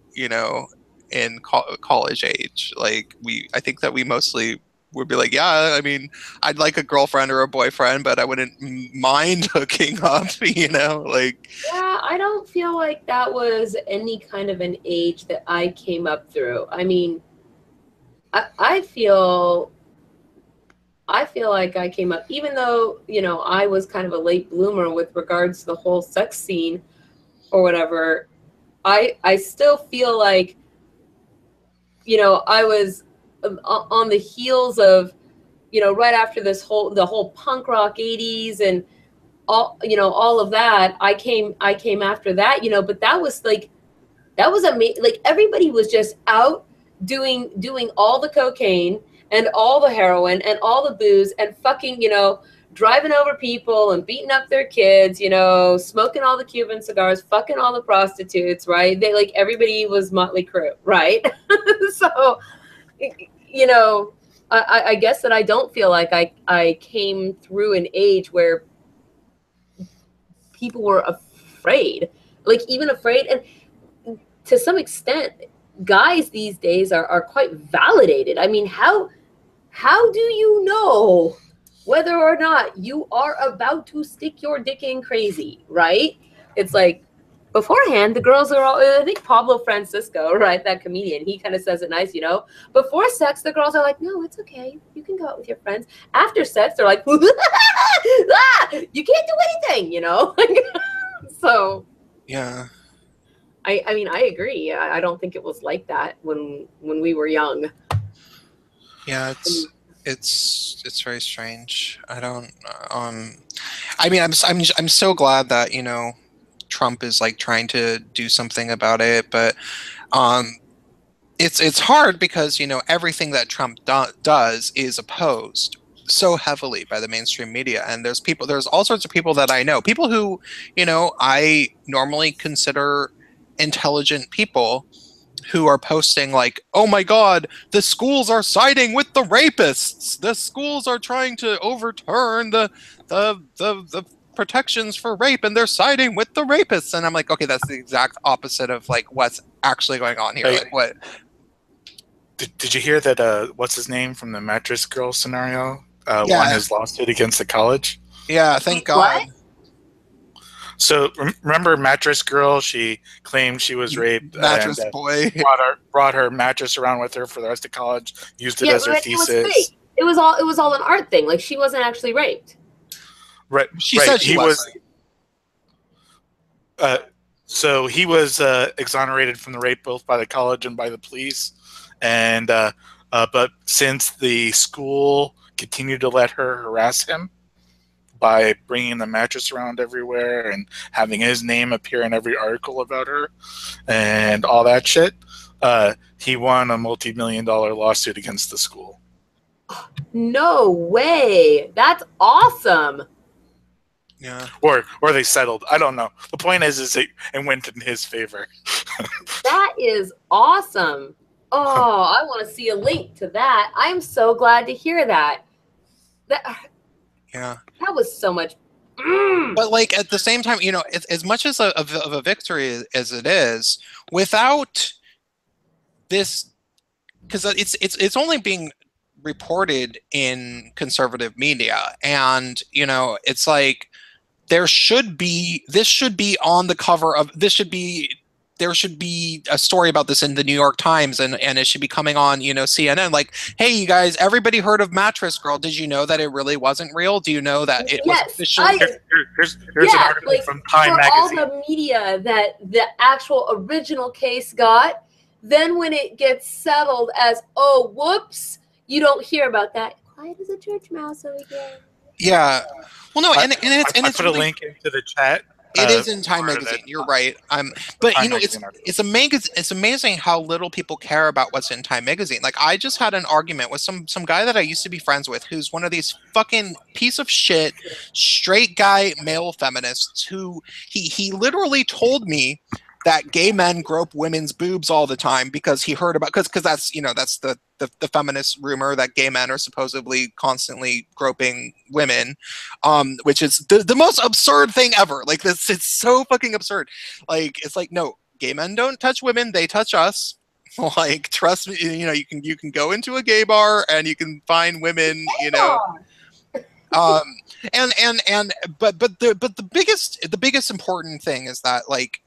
B: in college age. Like, I think that we mostly would be like, yeah, I mean, I'd like a girlfriend or a boyfriend, but I wouldn't mind hooking up, like.
A: Yeah, I don't feel like that was any kind of an age that I came up through. I mean, I feel like I came up, even though, I was kind of a late bloomer with regards to the whole sex scene or whatever. I still feel like, I was on the heels of, right after the whole punk rock 80s and all of that. I came after that, but that was amazing. Like, everybody was just out doing all the cocaine and all the heroin and all the booze and fucking, driving over people and beating up their kids, smoking all the Cuban cigars, fucking all the prostitutes, right? Everybody was Motley Crue, right? So, I guess that I don't feel like I came through an age where people were afraid, even afraid. And to some extent, guys these days are quite validated. I mean, how do you know whether or not you are about to stick your dick in crazy, right? It's like, beforehand, the girls are all, I think Pablo Francisco, right, that comedian, he kind of says it nice, before sex, the girls are like, no, it's okay, you can go out with your friends. After sex, they're like, ah, you can't do anything, so
B: Yeah.
A: I mean, I agree. I don't think it was like that when we were young.
B: Yeah, it's very strange. I don't. I mean, I'm so glad that Trump is like trying to do something about it, but it's hard because everything that Trump does is opposed so heavily by the mainstream media, and there's all sorts of people that I know, people who I normally consider intelligent people, who are posting like, oh my god, the schools are siding with the rapists, the schools are trying to overturn the protections for rape and they're siding with the rapists, and I'm like, okay, that's the exact opposite of like what's actually going on here. Like what
D: did you hear that what's his name from the mattress girl scenario
B: Yeah.
D: won his lawsuit against the college?
B: Yeah, thank God.
A: What?
D: So remember Mattress Girl? She claimed she was raped.
B: Mattress
D: and,
B: boy.
D: brought her mattress around with her for the rest of college. Used it as her
A: but
D: thesis.
A: it was fake. It was all an art thing. Like, she wasn't actually raped.
D: Right.
B: She said she was.
D: So he was exonerated from the rape both by the college and by the police, and but since the school continued to let her harass him by bringing the mattress around everywhere and having his name appear in every article about her and all that shit, he won a multi-million-dollar lawsuit against the school.
A: No way. That's awesome.
B: Yeah.
D: Or they settled. I don't know. The point is it went in his favor.
A: That is awesome. Oh, I want to see a link to that. I'm so glad to hear that.
B: Yeah.
A: That was so much.
B: But like at the same time, as much as of a victory as it is, without this, because it's only being reported in conservative media, and it's like this should be on the cover of there should be a story about this in the New York Times, and it should be coming on, CNN. Like, hey, you guys, everybody heard of Mattress Girl. Did you know that it really wasn't real? Do you know that it was official?
D: Here's an article from Time Magazine.
A: For all the media that the actual original case got, then when it gets settled as, oh, whoops, you don't hear about that. Quiet as a church mouse over here.
B: Yeah. Well, no, and it's
D: I put a link into the chat.
B: It is in Time Magazine. You're right. But it's amazing how little people care about what's in Time Magazine. Like, I just had an argument with some guy that I used to be friends with, who's one of these fucking piece of shit straight guy male feminists, who he literally told me that gay men grope women's boobs all the time because he heard about, because that's that's the feminist rumor that gay men are supposedly constantly groping women, which is the most absurd thing ever. Like, this, it's so fucking absurd. Like, it's like, no, gay men don't touch women, they touch us. Like, trust me, you can go into a gay bar and you can find women, but the biggest important thing is that, like,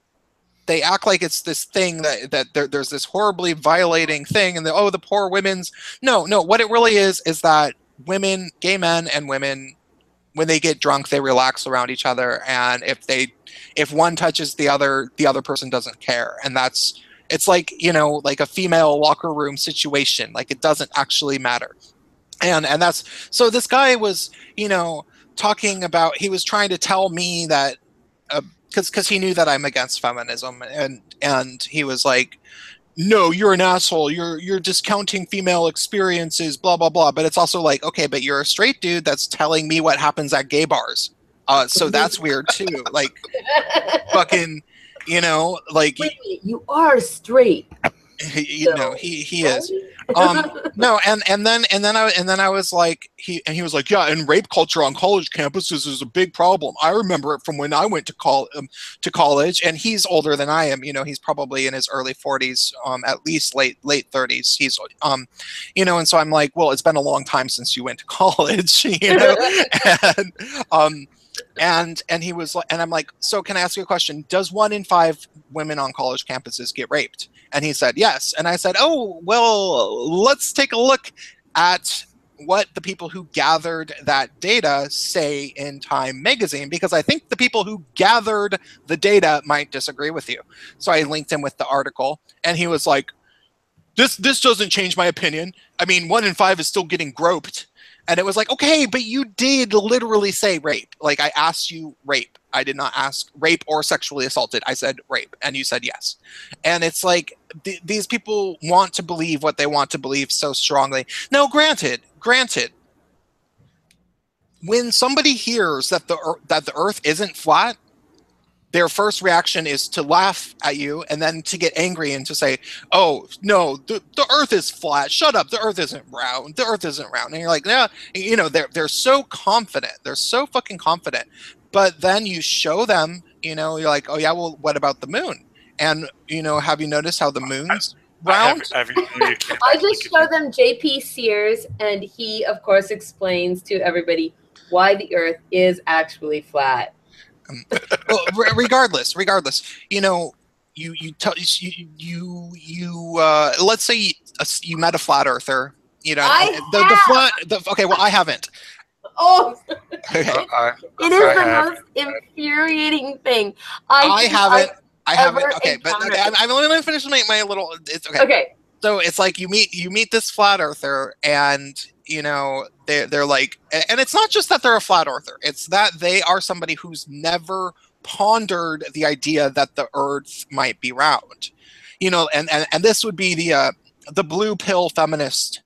B: they act like it's this thing that there's this horribly violating thing, and the poor women's. No, what it really is that women, gay men and women, when they get drunk, they relax around each other, and if one touches the other person doesn't care, and it's like like a female locker room situation. Like, it doesn't actually matter, and that's so. This guy was talking about, he was trying to tell me that. Because he knew that I'm against feminism, and he was like, no, you're an asshole, you're discounting female experiences, blah blah blah. But it's also like, okay, but you're a straight dude that's telling me what happens at gay bars, so that's weird too. Like, fucking, like,
A: wait, you are straight.
B: He is. No, and then I was like, he was like, yeah, and rape culture on college campuses is a big problem. I remember it from when I went to college, and he's older than I am. He's probably in his early 40s, at least late 30s. He's and so I'm like, well, it's been a long time since you went to college, and And he was like, and I'm like, so can I ask you a question? Does 1 in 5 women on college campuses get raped? And he said yes. And I said, oh, well, let's take a look at what the people who gathered that data say in Time magazine, because I think the people who gathered the data might disagree with you. So I linked him with the article, and he was like, this doesn't change my opinion. I mean, 1 in 5 is still getting groped. And it was like, okay, but you did literally say rape. Like, I asked you rape. I did not ask rape or sexually assaulted. I said rape, and you said yes. And it's like, these people want to believe what they want to believe so strongly. Now, granted, when somebody hears that the Earth isn't flat, their first reaction is to laugh at you and then to get angry and to say, oh, no, the Earth is flat. Shut up. The Earth isn't round. The Earth isn't round. And you're like, yeah, you know, they're so confident. They're so fucking confident. But then you show them, you know, you're like, oh, yeah, well, what about the moon? And, you know, have you noticed how the moon's round?
A: I just show them JP Sears, and he, of course, explains to everybody why the Earth is actually flat.
B: Well, regardless, you know, let's say you met a flat earther, you know, okay, well, I haven't.
A: Oh,
B: Okay.
A: It is the most infuriating thing. I haven't.
B: Okay, but okay, I'm let me finish my little. It's okay.
A: Okay.
B: So it's like you meet this flat earther, and you know they're like, and it's not just that they're a flat earther; it's that they are somebody who's never pondered the idea that the Earth might be round. You know, and this would be the blue pill feminist.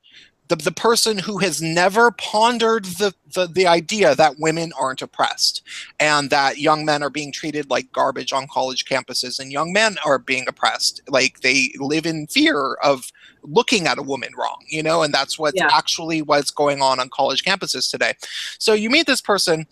B: The person who has never pondered the idea that women aren't oppressed and that young men are being treated like garbage on college campuses and young men are being oppressed. Like they live in fear of looking at a woman wrong, you know, and that's actually what's going on college campuses today. So you meet this person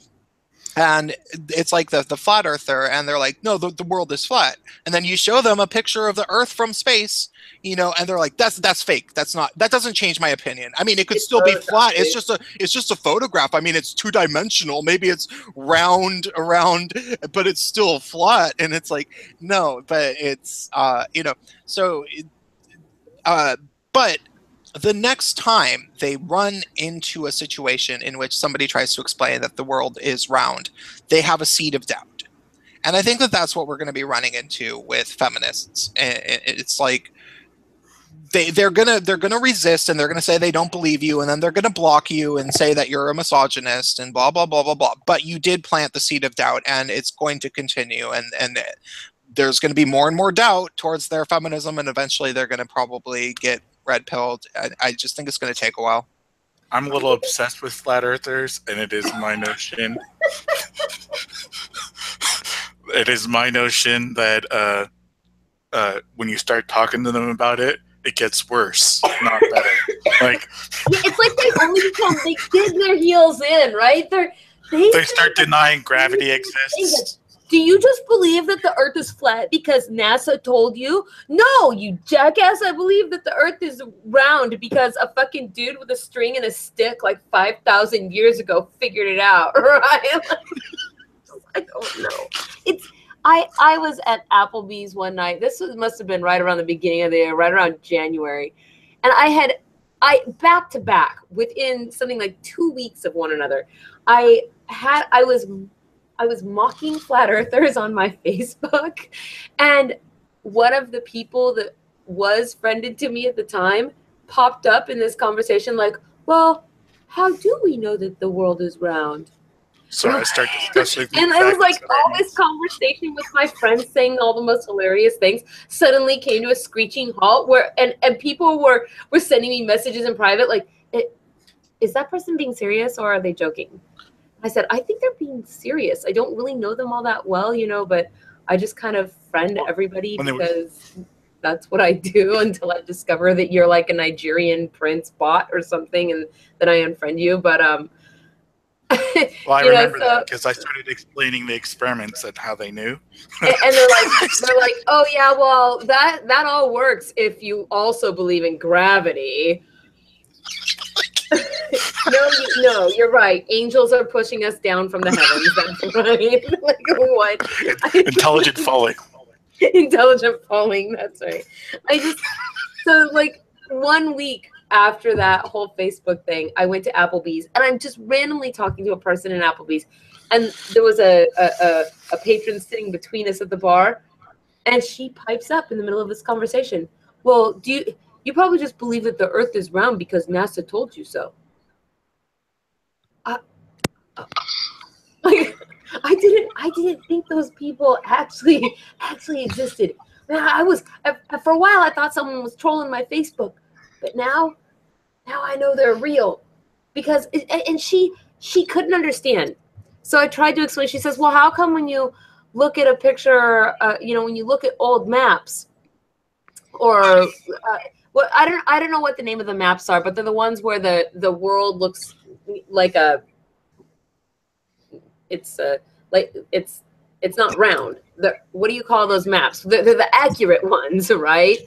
B: and it's like the flat earther, and they're like, no, the world is flat. And then you show them a picture of the Earth from space, you know, and they're like, that's fake. That doesn't change my opinion. I mean, it could still be flat. It's just a photograph. I mean, it's 2-dimensional. Maybe it's round around, but it's still flat. And it's like, no, but it's, you know, so, but the next time they run into a situation in which somebody tries to explain that the world is round, they have a seed of doubt. And I think that that's what we're going to be running into with feminists. It's like they're gonna resist, and they're gonna say they don't believe you, and then they're gonna block you and say that you're a misogynist and blah blah blah blah blah. But you did plant the seed of doubt, and it's going to continue. And there's going to be more and more doubt towards their feminism, and eventually they're going to probably get red pilled. I just think it's going to take a while.
D: I'm a little obsessed with flat earthers, and it is my notion. It is my notion that when you start talking to them about it, it gets worse, not better. Like
A: it's like they dig their heels in, right?
D: They start denying gravity exists.
A: Do you just believe that the Earth is flat because NASA told you? No, you jackass. I believe that the Earth is round because a fucking dude with a string and a stick like 5,000 years ago figured it out, right? I don't know. I was at Applebee's one night. Must have been right around the beginning of the year, right around January. And I back to back within something like 2 weeks of one another. I was mocking flat earthers on my Facebook, and one of the people that was friended to me at the time popped up in this conversation like, well, how do we know that the world is round?
D: So I start discussing
A: and I was like, all this conversation with my friends saying all the most hilarious things suddenly came to a screeching halt and people were sending me messages in private like, is that person being serious or are they joking? I said, I think they're being serious. I don't really know them all that well, you know, but I just kind of friend everybody because that's what I do until I discover that you're like a Nigerian prince bot or something, and then I unfriend you. But
D: well, I remember that because I started explaining the experiments and how they knew.
A: and they're like, oh yeah, well that all works if you also believe in gravity. No, you're right. Angels are pushing us down from the heavens. That's right. Like what?
D: Intelligent falling.
A: Intelligent falling. That's right. So like 1 week after that whole Facebook thing, I went to Applebee's, and I'm just randomly talking to a person in Applebee's, and there was a patron sitting between us at the bar, and she pipes up in the middle of this conversation. Well, you probably just believe that the Earth is round because NASA told you so. Like, I didn't think those people actually existed. Man, for a while I thought someone was trolling my Facebook, but now I know they're real, because and she couldn't understand. So I tried to explain. She says, "Well, how come when you look at a picture, when you look at old maps, or well, I don't know what the name of the maps are, but they're the ones where the world looks like it's not round. What do you call those maps? They're the accurate ones, right?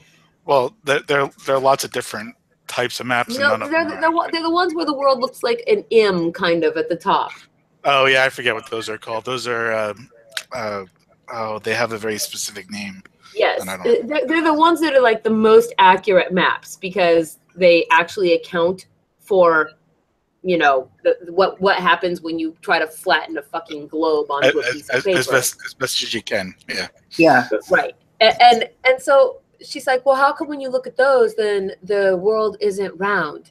D: Well, there are lots of different types of maps, and none of them
A: they're the ones where the world looks like an M kind of at the top.
D: Oh yeah, I forget what those are called. Those are they have a very specific name.
A: Yes, they're the ones that are like the most accurate maps, because they actually account for what happens when you try to flatten a fucking globe onto a piece of paper
D: as best as you can.
A: Yeah, right. And so she's like, well, how come when you look at those, then the world isn't round?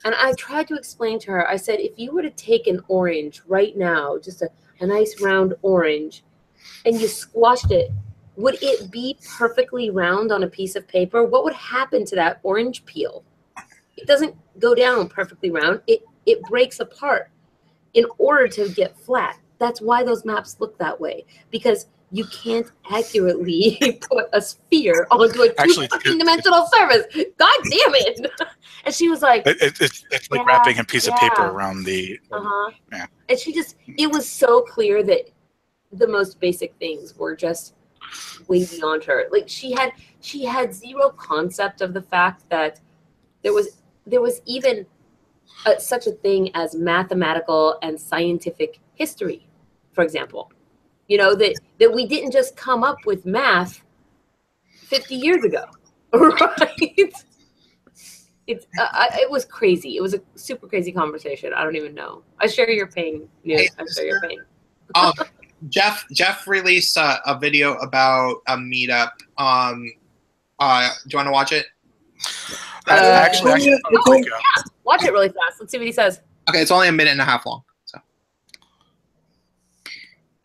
A: And I tried to explain to her. I said, if you were to take an orange right now, just a nice round orange, and you squashed it, would it be perfectly round on a piece of paper? What would happen to that orange peel? It doesn't go down perfectly round. It breaks apart in order to get flat. That's why those maps look that way, because you can't accurately put a sphere onto a two-dimensional surface. God damn it! And she was like,
D: it's like wrapping a piece of paper around the.
A: Yeah. And it was so clear that the most basic things were just way beyond her. Like she had zero concept of the fact that there was even such a thing as mathematical and scientific history, for example. That we didn't just come up with math 50 years ago, right? It was crazy. It was a super crazy conversation. I don't even know. I share your pain, Newt. I share your pain.
B: Jeff released a video about a meetup. Do you want to watch it?
D: Actually,
A: watch it really fast. Let's see what he says.
B: Okay, it's only a minute and a half long. So.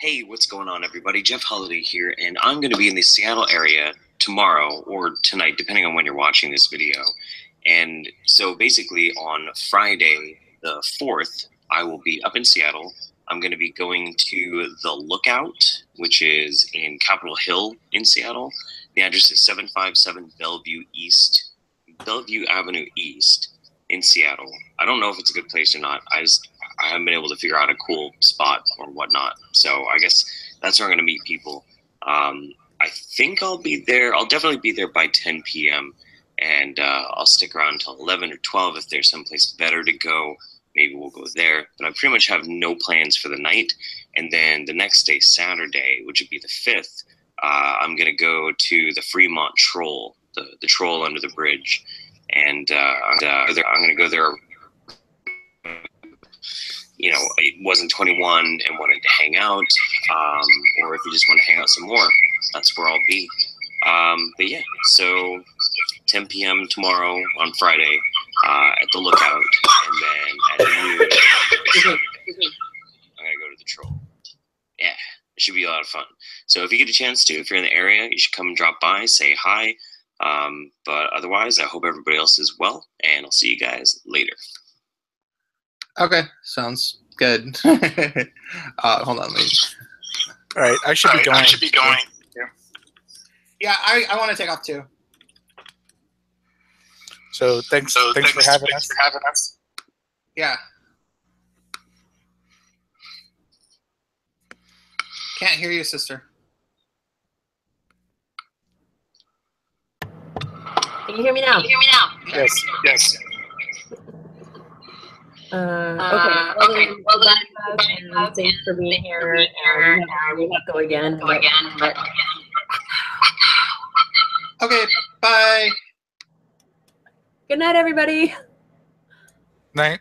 F: Hey, what's going on, everybody? Jeff Holiday here, and I'm going to be in the Seattle area tomorrow or tonight, depending on when you're watching this video. And so basically on Friday the 4th, I will be up in Seattle. I'm going to be going to The Lookout, which is in Capitol Hill in Seattle. The address is 757 Bellevue Avenue East in Seattle. I don't know if it's a good place or not. I haven't been able to figure out a cool spot or whatnot. So I guess that's where I'm going to meet people. I think I'll be there. I'll definitely be there by 10 p.m. And I'll stick around until 11 or 12 if there's someplace better to go. Maybe we'll go there. But I pretty much have no plans for the night. And then the next day, Saturday, which would be the 5th, I'm going to go to the Fremont Troll, the troll under the bridge. And I'm going to go there. It wasn't 21 and wanted to hang out, or if you just want to hang out some more, that's where I'll be. But yeah, so 10 p.m. tomorrow on Friday at the Lookout, and then at noon, I'm gonna go to the Troll. Yeah, it should be a lot of fun. So if you get a chance to, if you're in the area, you should come and drop by, say hi. But otherwise, I hope everybody else is well, and I'll see you guys later.
B: Okay, sounds good. Hold on, please.
D: All right, I should be going.
B: Yeah, I want to take off too.
D: So thanks for having us.
B: Yeah. Can't hear you, sister.
A: Can you hear me now?
D: Yes.
A: Okay. Well then, and thanks for being here. We have to go again.
B: Okay, bye.
A: Good night, everybody.
D: Night.